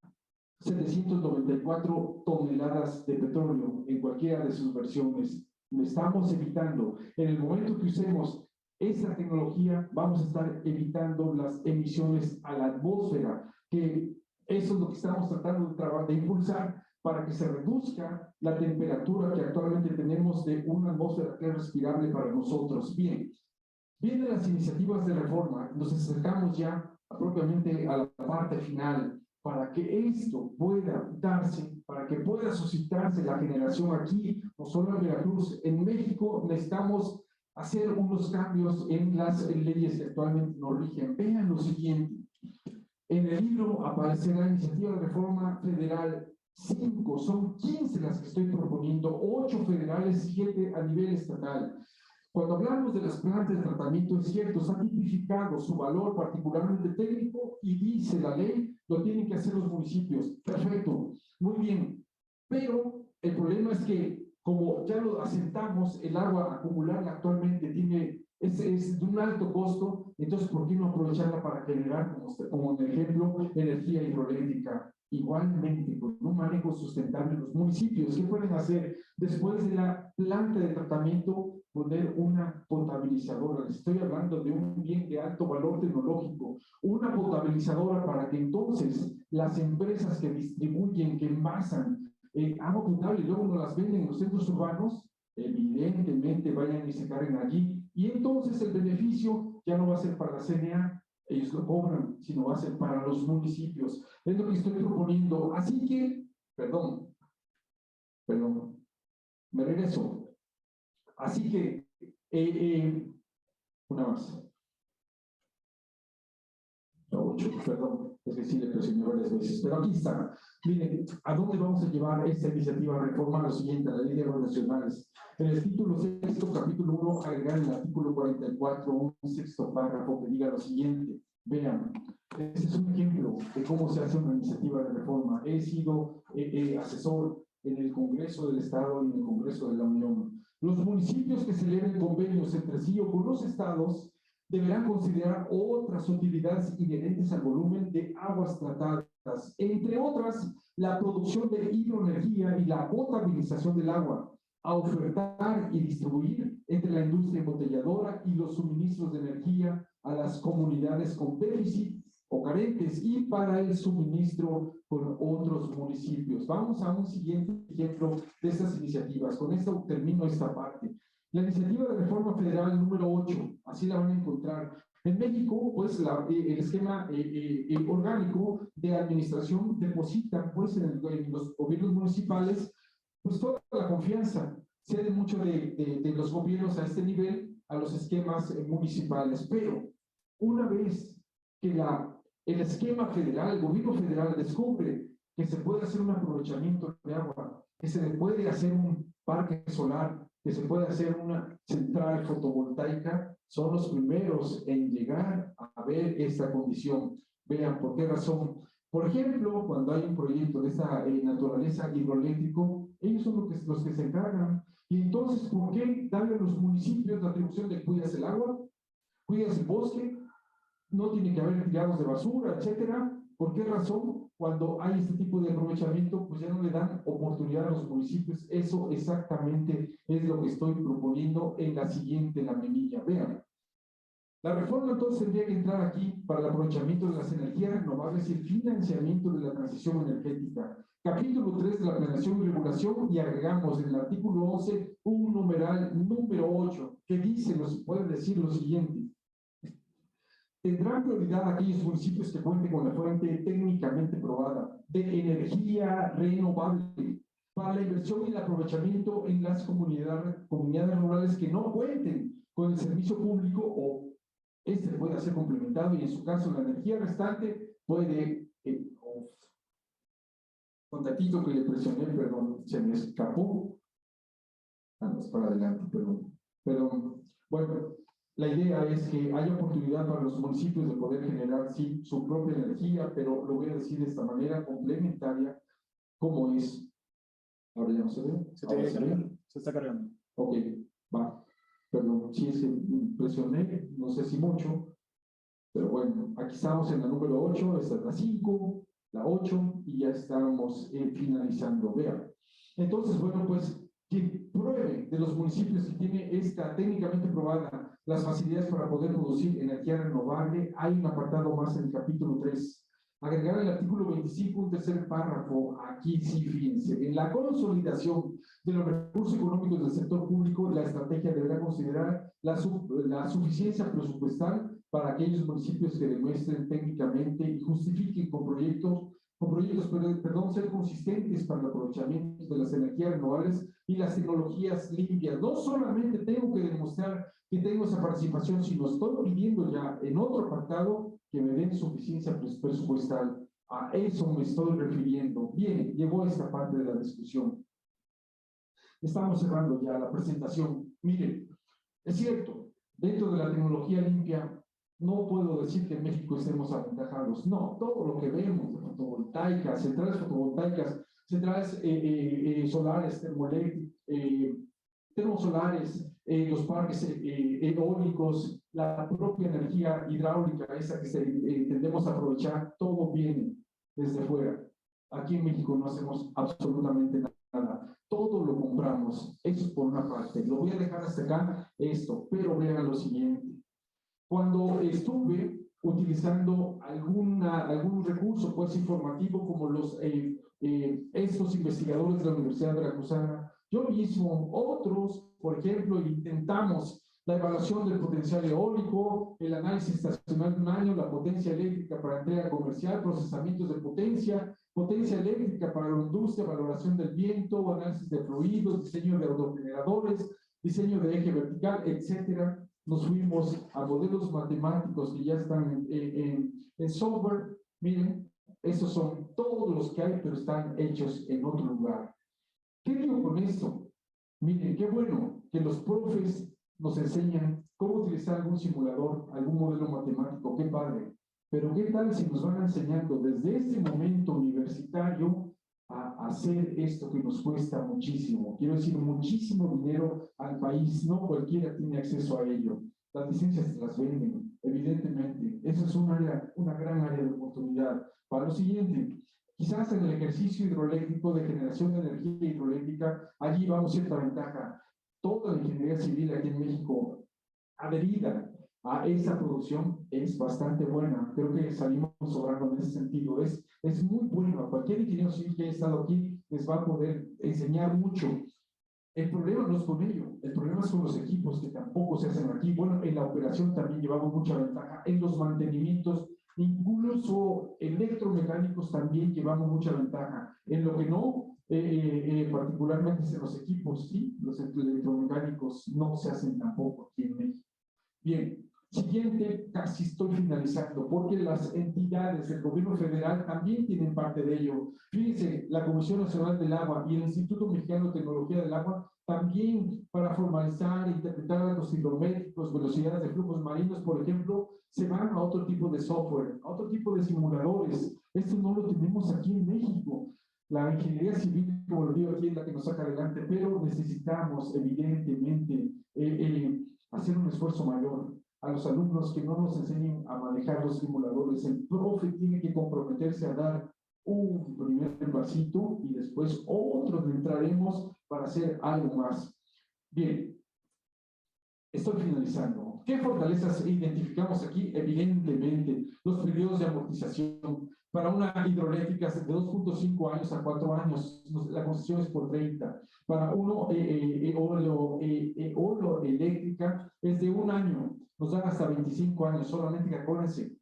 794 toneladas de petróleo en cualquiera de sus versiones. Estamos evitando, en el momento que usemos esta tecnología, vamos a estar evitando las emisiones a la atmósfera, que eso es lo que estamos tratando de impulsar para que se reduzca la temperatura que actualmente tenemos de una atmósfera que es respirable para nosotros. Bien, vienen las iniciativas de reforma, nos acercamos ya propiamente a la parte final. Para que esto pueda darse, para que pueda suscitarse la generación aquí, no solo en Veracruz, en México, necesitamos hacer unos cambios en las leyes que actualmente nos rigen. Vean lo siguiente. En el libro aparecerá iniciativa de reforma federal 5, son 15 las que estoy proponiendo, 8 federales, 7 a nivel estatal. Cuando hablamos de las plantas de tratamiento, es cierto, está tipificado su valor particularmente técnico y dice la ley, lo tienen que hacer los municipios. Perfecto, muy bien. Pero el problema es que, como ya lo asentamos, el agua acumulada actualmente es de un alto costo, entonces, ¿por qué no aprovecharla para generar, como en ejemplo, energía hidroeléctrica? Igualmente, con un manejo sustentable en los municipios, ¿qué pueden hacer? Después de la planta de tratamiento, poner una potabilizadora. Les estoy hablando de un bien de alto valor tecnológico, una potabilizadora para que entonces las empresas que distribuyen, que envasan agua potable y luego nos las venden en los centros urbanos, evidentemente vayan y se carguen allí. Y entonces el beneficio ya no va a ser para la CNA, ellos lo cobran, sino va a ser para los municipios. Es lo que estoy proponiendo. Así que, perdón, me regreso. Así que, una más. 8, perdón, es que sí le presioné varias veces, pero aquí está. Miren, ¿a dónde vamos a llevar esta iniciativa de reforma? Lo siguiente, la ley de aguas nacionales. En el título 6, capítulo 1, agregar el artículo 44, un sexto párrafo que diga lo siguiente. Vean, este es un ejemplo de cómo se hace una iniciativa de reforma. He sido asesor en el Congreso del Estado y en el Congreso de la Unión. Los municipios que celebren convenios entre sí o con los estados deberán considerar otras utilidades inherentes al volumen de aguas tratadas, entre otras, la producción de hidroenergía y la potabilización del agua, a ofertar y distribuir entre la industria embotelladora y los suministros de energía a las comunidades con déficit o carentes y para el suministro con otros municipios. Vamos a un siguiente ejemplo de estas iniciativas. Con esto termino esta parte. La iniciativa de reforma federal número 8, así la van a encontrar. En México, pues, el esquema orgánico de administración deposita, pues, en los gobiernos municipales, pues, toda la confianza. ceden mucho de los gobiernos a este nivel a los esquemas municipales, pero una vez que el esquema federal, el gobierno federal descubre que se puede hacer un aprovechamiento de agua, que se puede hacer un parque solar, que se puede hacer una central fotovoltaica, son los primeros en llegar a ver esta condición. Vean por qué razón. Por ejemplo, cuando hay un proyecto de esta naturaleza hidroeléctrico, ellos son los que se encargan. Y entonces, ¿por qué darle a los municipios la atribución de cuidas el agua, cuidas el bosque, no tiene que haber tirados de basura, etcétera? ¿Por qué razón? Cuando hay este tipo de aprovechamiento, pues ya no le dan oportunidad a los municipios. Eso exactamente es lo que estoy proponiendo en la siguiente laminilla. Vean. La reforma entonces tendría que entrar aquí para el aprovechamiento de las energías renovables y el financiamiento de la transición energética. Capítulo 3 de la planeación y regulación, y agregamos en el artículo 11 un numeral número 8 que dice, puede decir lo siguiente: tendrán prioridad aquellos municipios que cuenten con la fuente técnicamente probada de energía renovable para la inversión y el aprovechamiento en las comunidades rurales que no cuenten con el servicio público, o este puede ser complementado, y en su caso la energía restante puede, con tantito que le presioné, perdón, se me escapó. No, es para adelante, pero bueno, la idea es que haya oportunidad para los municipios de poder generar, sí, su propia energía, pero lo voy a decir de esta manera, complementaria, como es. Ahora ya no se ve. Se está cargando. Ok, va. Perdón, sí, es que presioné, no sé si mucho, pero bueno, aquí estamos en la número 8, esta es la 5, la 8, y ya estamos finalizando. Vean. Entonces, bueno, pues, que pruebe de los municipios que tiene esta técnicamente probada las facilidades para poder producir energía renovable. Hay un apartado más en el capítulo 3. Agregar el artículo 25, un tercer párrafo. Aquí sí, fíjense, en la consolidación de los recursos económicos del sector público, la estrategia deberá considerar la suficiencia presupuestal para aquellos municipios que demuestren técnicamente y justifiquen con proyectos, ser consistentes para el aprovechamiento de las energías renovables y las tecnologías limpias. No solamente tengo que demostrar que tengo esa participación, sino estoy pidiendo ya en otro apartado que me den suficiencia presupuestal. A eso me estoy refiriendo. Bien, llegó esta parte de la discusión. Estamos cerrando ya la presentación. Miren, es cierto, dentro de la tecnología limpia, no puedo decir que en México estemos aventajados. No, todo lo que vemos de fotovoltaicas, centrales fotovoltaicas, centrales solares, termosolares, los parques eólicos, la propia energía hidráulica, esa que tendemos a aprovechar, todo viene desde fuera. Aquí en México no hacemos absolutamente nada. Todo lo compramos. Eso es por una parte. Lo voy a dejar hasta acá, pero vean lo siguiente. Cuando estuve utilizando algún recurso pues informativo como estos investigadores de la Universidad Veracruzana, yo mismo, otros, por ejemplo, intentamos la evaluación del potencial eólico, el análisis estacional de un año, la potencia eléctrica para entrega comercial, procesamientos de potencia eléctrica para la industria, valoración del viento, análisis de fluidos, diseño de autogeneradores, diseño de eje vertical, etcétera. Nos fuimos a modelos matemáticos que ya están en software. Miren, esos son todos los que hay, pero están hechos en otro lugar. ¿Qué digo con esto? Miren, qué bueno que los profes nos enseñan cómo utilizar algún simulador, algún modelo matemático, qué padre. Pero qué tal si nos van enseñando desde este momento universitario a hacer esto que nos cuesta muchísimo, quiero decir, muchísimo dinero al país. No cualquiera tiene acceso a ello. Las licencias se las venden, evidentemente. Eso es una gran área de oportunidad. Para lo siguiente, quizás en el ejercicio hidroeléctrico, de generación de energía hidroeléctrica, allí vamos a cierta ventaja. Toda la ingeniería civil aquí en México, adherida a esa producción, es bastante buena. Creo que salimos sobrando en ese sentido. Es muy bueno. A cualquier ingeniero civil que haya estado aquí les va a poder enseñar mucho. El problema no es con ello, el problema es con los equipos que tampoco se hacen aquí. Bueno, en la operación también llevamos mucha ventaja, en los mantenimientos, incluso electromecánicos también llevamos mucha ventaja. En lo que no, particularmente en los equipos, ¿sí? Los electromecánicos no se hacen tampoco aquí en México. Bien, siguiente, casi estoy finalizando, porque las entidades del gobierno federal también tienen parte de ello. Fíjense, la Comisión Nacional del Agua y el Instituto Mexicano de Tecnología del Agua también para formalizar, interpretar datos hidrométricos, velocidades de flujos marinos, por ejemplo, se van a otro tipo de software, a otro tipo de simuladores. Esto no lo tenemos aquí en México. La ingeniería civil, como lo digo aquí, es la que nos saca adelante, pero necesitamos evidentemente hacer un esfuerzo mayor. A los alumnos que no nos enseñen a manejar los simuladores, el profe tiene que comprometerse a dar un primer pasito y después otros entraremos para hacer algo más. Bien, estoy finalizando. ¿Qué fortalezas identificamos aquí? Evidentemente, los periodos de amortización. Para una hidroeléctrica de 2.5 años a 4 años, la concesión es por 30. Para uno eléctrica es de 1 año, nos dan hasta 25 años, solamente que acuérdense,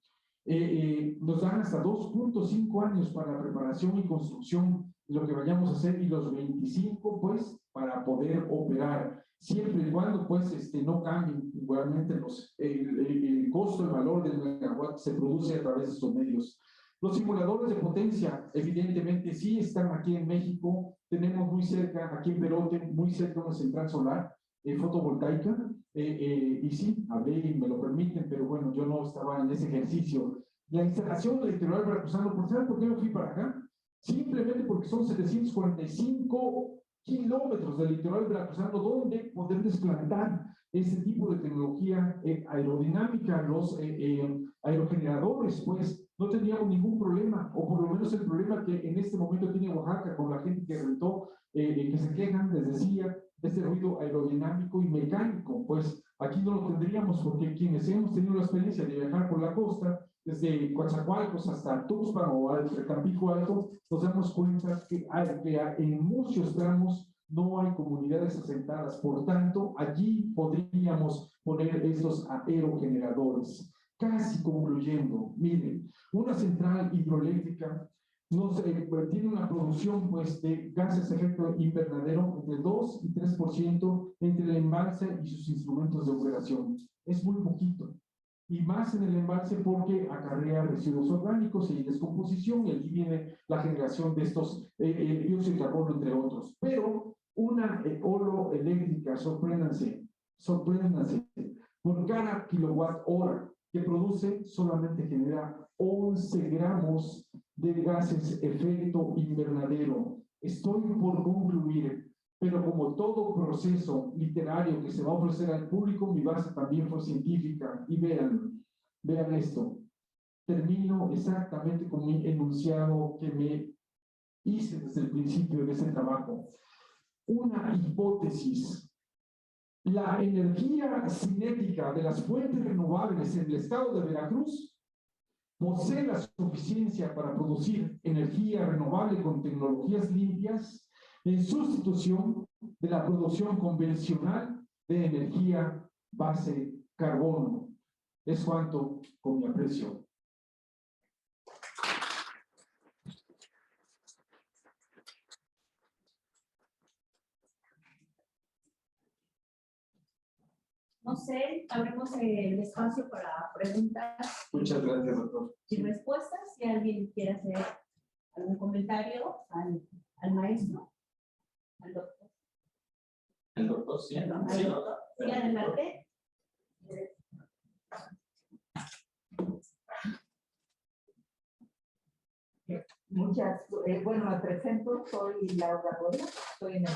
nos dan hasta 2.5 años para la preparación y construcción de lo que vayamos a hacer y los 25 pues para poder operar, siempre y cuando pues no cambien igualmente el costo, el valor del megawatt se produce a través de estos medios. Los simuladores de potencia, evidentemente, sí están aquí en México. Tenemos muy cerca, aquí en Perote, muy cerca una central solar fotovoltaica. Y sí, hablé y me lo permiten, pero bueno, yo no estaba en ese ejercicio. La instalación del litoral veracruzano, ¿saben por qué me fui para acá? Simplemente porque son 745 kilómetros del litoral veracruzano donde poder desplantar ese tipo de tecnología aerodinámica, los aerogeneradores, pues no tendríamos ningún problema, o por lo menos el problema que en este momento tiene Oaxaca con la gente que rentó, que se quejan, les decía, de este ruido aerodinámico y mecánico. Pues aquí no lo tendríamos porque quienes hemos tenido la experiencia de viajar por la costa, desde Coatzacoalcos hasta Tuxpan o Tampico Alto, nos damos cuenta que en muchos tramos no hay comunidades asentadas. Por tanto, allí podríamos poner estos aerogeneradores. Casi concluyendo, miren, una central hidroeléctrica tiene una producción pues, de gases de efecto invernadero entre 2 y 3% entre el embalse y sus instrumentos de operación. Es muy poquito. Y más en el embalse porque acarrea residuos orgánicos y descomposición, y allí viene la generación de estos dióxido de carbono, entre otros. Pero una holoeléctrica, sorpréndanse, por cada kilowatt hora que produce, solamente genera 11 gramos de gases efecto invernadero. Estoy por concluir, pero como todo proceso literario que se va a ofrecer al público, mi base también fue científica. Y vean esto. Termino exactamente con mi enunciado que me hice desde el principio de ese trabajo. Una hipótesis. La energía cinética de las fuentes renovables en el estado de Veracruz posee la suficiencia para producir energía renovable con tecnologías limpias en sustitución de la producción convencional de energía base carbono. Es cuanto con mi aprecio. No sé, abrimos el espacio para preguntas. Muchas gracias, doctor. Y respuestas. Si alguien quiere hacer algún comentario al maestro, al doctor. El doctor, sí. Perdón, Sí. al doctor. Sí, adelante. Bueno, me presento, soy Laura Goya, estoy en el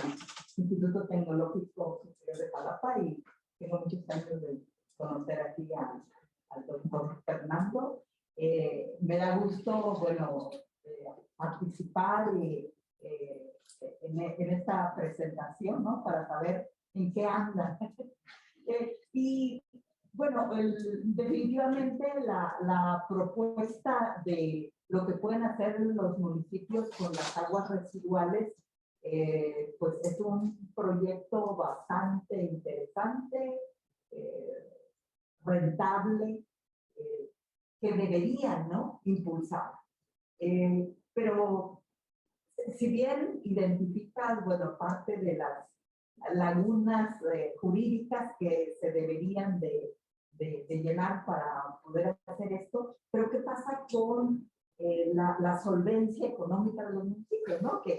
Instituto Tecnológico Superior de Jalapa y tengo muchos años de conocer aquí al doctor Fernando. Me da gusto, bueno, participar en esta presentación, ¿no? Para saber en qué anda. Y bueno, definitivamente la propuesta de lo que pueden hacer los municipios con las aguas residuales, pues es un proyecto bastante interesante, rentable, que deberían, ¿no?, impulsar. Pero si bien identificas, bueno, parte de las lagunas jurídicas que se deberían de llenar para poder hacer esto, pero ¿qué pasa con la solvencia económica de los municipios, ¿no? Que,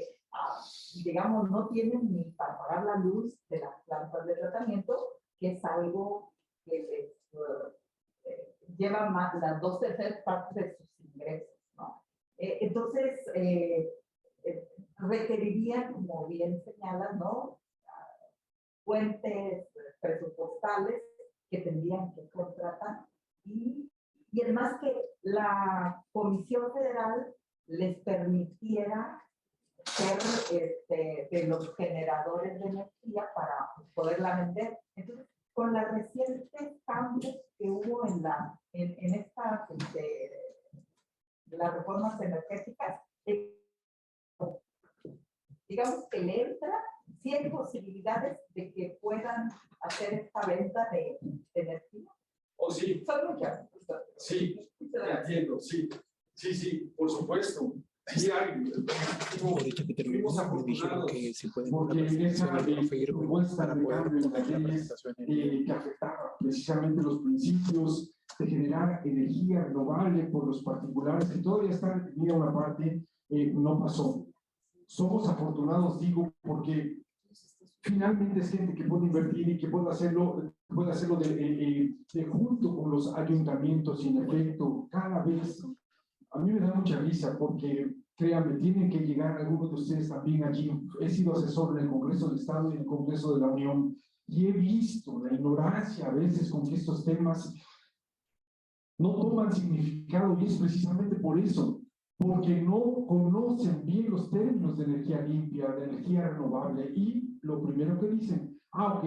digamos, no tienen ni para pagar la luz de las plantas de tratamiento, que es algo que les lleva más las 2 terceras partes de sus ingresos, ¿no? Entonces, requeriría, como bien señalas, ¿no? Fuentes presupuestales que tendrían que contratar y además que la Comisión Federal les permitiera ser de los generadores de energía para poderla vender. Entonces, con los recientes cambios que hubo en estas las reformas energéticas, digamos que le entra, sí hay posibilidades de que puedan hacer esta venta de energía. Oh, sí, Son muchas. sí, entiendo, sí, por supuesto. Sí, fuimos afortunados porque en esa propuesta de cambio en las leyes que afectaba precisamente los principios de generar energía renovable por los particulares, que todavía está definida una parte, no pasó. Somos afortunados, digo, porque finalmente es gente que puede invertir y que puede hacerlo de junto con los ayuntamientos. Y en efecto, cada vez, a mí me da mucha risa porque, créanme, tienen que llegar algunos de ustedes también allí. He sido asesor en el Congreso del Estado y en el Congreso de la Unión y he visto la ignorancia a veces con que estos temas no toman significado, y es precisamente por eso, porque no conocen bien los términos de energía limpia, de energía renovable, y lo primero que dicen, ok,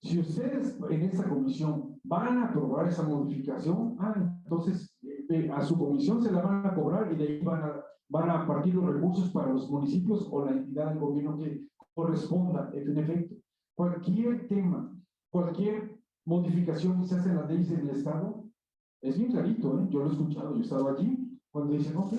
si ustedes en esta comisión van a aprobar esa modificación, entonces a su comisión se la van a cobrar y de ahí van a partir los recursos para los municipios o la entidad del gobierno que corresponda. En efecto, cualquier tema, cualquier modificación que se hace en las leyes del Estado, es bien clarito, yo lo he escuchado, yo he estado allí, cuando dicen, ok,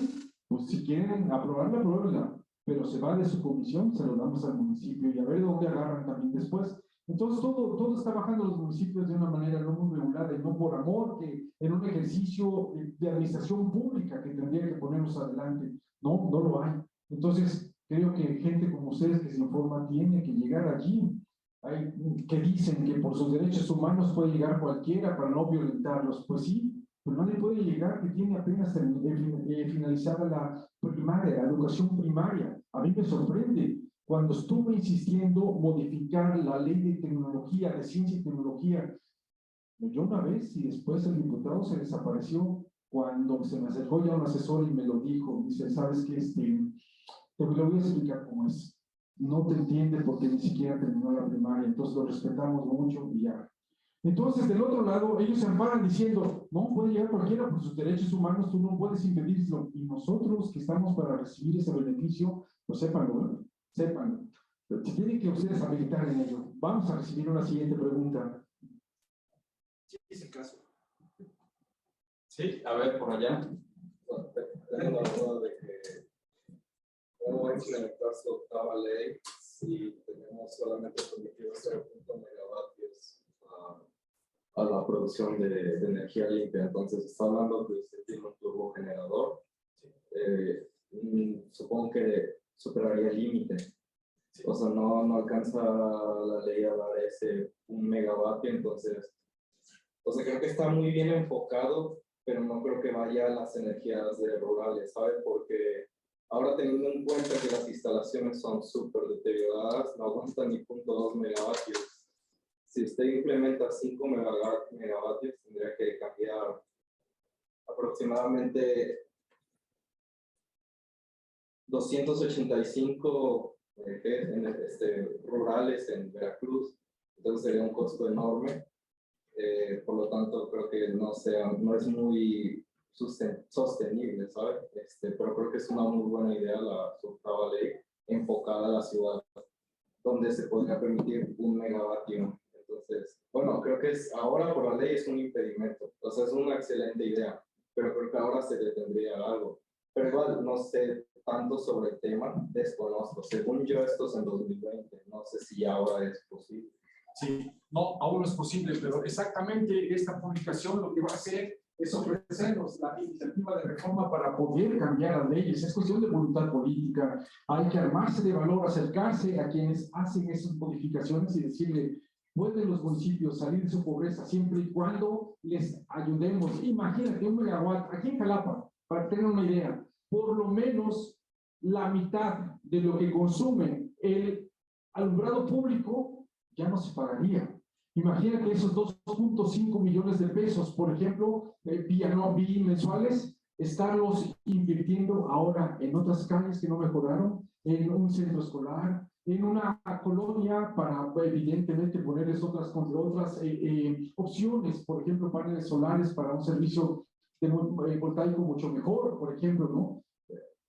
pues si quieren aprobarla, apruébenla, pero se va de su comisión, se lo damos al municipio y a ver dónde agarran también después. Entonces todo está bajando a los municipios de una manera no muy regulada y no por amor, que en un ejercicio de administración pública que tendría que ponernos adelante. No lo hay. Entonces creo que gente como ustedes que se informan tiene que llegar allí. Hay que dicen que por sus derechos humanos puede llegar cualquiera para no violentarlos. Pues sí, pero nadie puede llegar que tiene apenas finalizada la primaria, la educación primaria. A mí me sorprende cuando estuve insistiendo modificar la ley de tecnología, de ciencia y tecnología. Yo una vez y después el diputado se desapareció cuando se me acercó ya un asesor y me lo dijo. Dice, ¿sabes qué? Te lo voy a explicar cómo es. No te entiende porque ni siquiera terminó la primaria, entonces lo respetamos mucho y ya. Entonces, del otro lado, ellos se amparan diciendo, no, puede llegar cualquiera por sus derechos humanos, tú no puedes impedirlo. Y nosotros que estamos para recibir ese beneficio, pues sépanlo, ¿no? Sépanlo. Pero tienen que ustedes habilitar en ello. Vamos a recibir una siguiente pregunta. Sí, es el caso. Sí, a ver, por allá. Tengo la duda de que cómo va a implementar su octava ley si tenemos solamente permitido 0.5 megavatios a la producción de energía limpia. Entonces, está hablando que usted tiene un turbogenerador. Supongo que superaría el límite. O sea, no alcanza la ley a dar ese 1 megavatio. Entonces, o sea, creo que está muy bien enfocado, pero no creo que vaya a las energías rurales, ¿sabe? Porque ahora teniendo en cuenta que las instalaciones son súper deterioradas, no aguantan ni 0.2 megavatios. Si usted implementa 5 megavatios, tendría que cambiar aproximadamente 285 rurales en Veracruz. Entonces sería un costo enorme. Por lo tanto, creo que no es muy sostenible, ¿sabes? Pero creo que es una muy buena idea la octava ley enfocada a la ciudad, donde se podría permitir 1 megavatio. Entonces, bueno, creo que ahora por la ley es un impedimento. O sea, es una excelente idea, pero creo que ahora se detendría algo. Pero igual, no sé tanto sobre el tema, desconozco. Según yo, esto es en 2020. No sé si ahora es posible. Sí, no, aún no es posible, pero exactamente esta publicación lo que va a hacer es ofrecernos la iniciativa de reforma para poder cambiar las leyes. Es cuestión de voluntad política. Hay que armarse de valor, acercarse a quienes hacen esas modificaciones y decirle, pueden los municipios salir de su pobreza siempre y cuando les ayudemos. Imagínate un megawatt aquí en Jalapa, para tener una idea, por lo menos la mitad de lo que consume el alumbrado público ya no se pagaría. Imagínate esos 2.5 millones de pesos, por ejemplo, bimensuales, estarlos invirtiendo ahora en otras calles que no mejoraron, en un centro escolar, en una colonia para evidentemente ponerles otras opciones, por ejemplo, paneles solares para un servicio voltaico mucho mejor, por ejemplo, ¿no?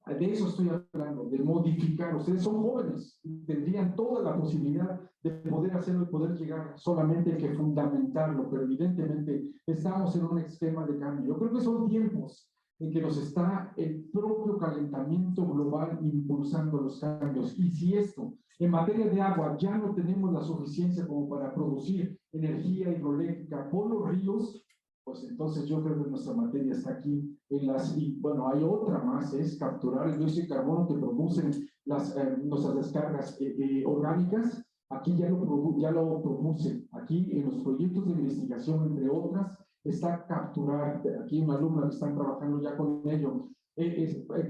De eso estoy hablando, de modificar. Ustedes son jóvenes, tendrían toda la posibilidad de poder hacerlo y poder llegar, solamente hay que fundamentarlo, pero evidentemente estamos en un esquema de cambio. Yo creo que son tiempos en que nos está el propio calentamiento global impulsando los cambios. Y si esto, en materia de agua, ya no tenemos la suficiencia como para producir energía hidroeléctrica por los ríos, pues entonces yo creo que nuestra materia está aquí en las, y bueno, hay otra más, es capturar el dióxido de carbono que producen nuestras descargas orgánicas. Aquí ya lo propuse, aquí en los proyectos de investigación, entre otras, está capturar, aquí una alumna que están trabajando ya con ello,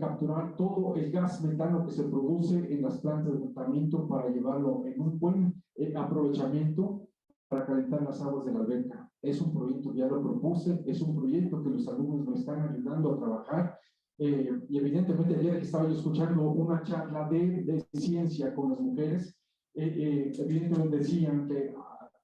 capturar todo el gas metano que se produce en las plantas de tratamiento para llevarlo en un buen aprovechamiento para calentar las aguas de la alberca. Es un proyecto que ya lo propuse, es un proyecto que los alumnos me están ayudando a trabajar. Y evidentemente ayer que estaba yo escuchando una charla de ciencia con las mujeres, evidentemente decían que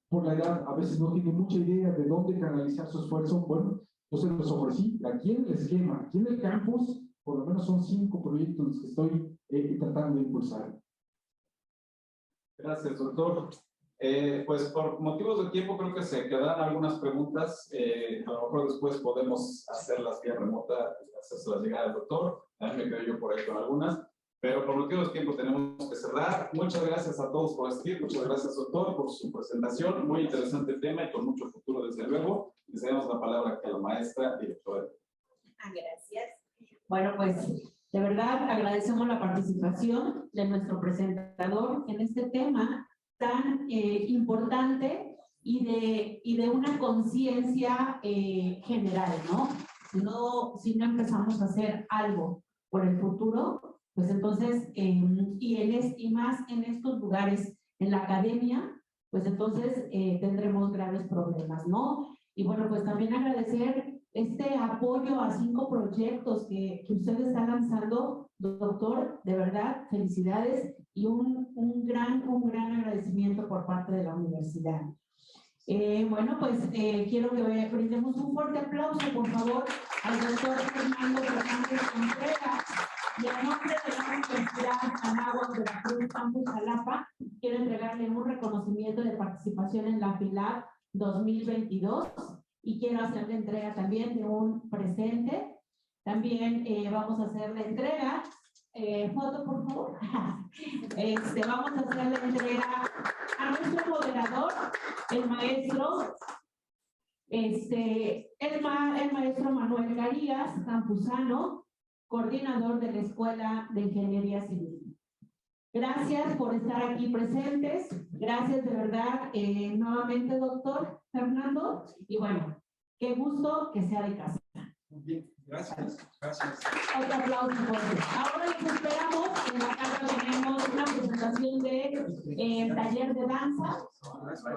por la edad a veces no tienen mucha idea de dónde canalizar su esfuerzo. Bueno, yo se los ofrecí aquí en el esquema, aquí en el campus, por lo menos son 5 proyectos los que estoy tratando de impulsar. Gracias, doctor. Pues por motivos de tiempo creo que se quedan algunas preguntas. A lo mejor después podemos hacerlas vía remota, hacérselas llegar al doctor. A mí me quedo yo por ahí con algunas. Pero por motivos de tiempo tenemos que cerrar. Muchas gracias a todos por asistir. Muchas gracias, doctor, por su presentación. Muy interesante tema y con mucho futuro, desde luego. Le cedemos la palabra aquí a la maestra directora. Gracias. Bueno, pues de verdad agradecemos la participación de nuestro presentador en este tema tan importante y de una conciencia general, ¿no? Si no empezamos a hacer algo por el futuro, pues entonces, y más en estos lugares, en la academia, pues entonces tendremos graves problemas, ¿no? Y bueno, pues también agradecer este apoyo a 5 proyectos que usted está lanzando, doctor, de verdad, felicidades y un gran agradecimiento por parte de la universidad. Bueno, pues quiero que brindemos un fuerte aplauso, por favor, al doctor Fernando Fernández Contreras. Y a nombre de la Universidad Anáhuac Veracruz Campus Jalapa, quiero entregarle un reconocimiento de participación en la FILAB 2022 y quiero hacerle entrega también de un presente. También vamos a hacer la entrega, foto por favor, vamos a hacer la entrega a nuestro moderador, el maestro, el maestro Manuel Carías, campusano, coordinador de la Escuela de Ingeniería Civil. Gracias por estar aquí presentes. Gracias de verdad nuevamente, doctor Fernando. Y bueno, qué gusto que sea de casa. Bien, gracias. Otro aplauso fuerte. Ahora les esperamos. En la casa tenemos una presentación de taller de danza.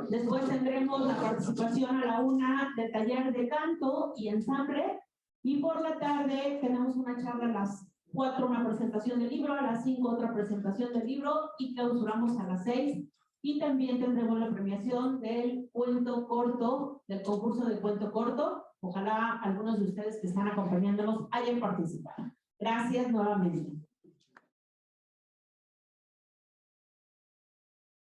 Después tendremos la participación a la 1 del taller de canto y ensamble. Y por la tarde tenemos una charla a las 4, una presentación del libro, a las 5 otra presentación del libro y clausuramos a las 6. Y también tendremos la premiación del cuento corto, del concurso de cuento corto. Ojalá algunos de ustedes que están acompañándonos hayan participado. Gracias nuevamente.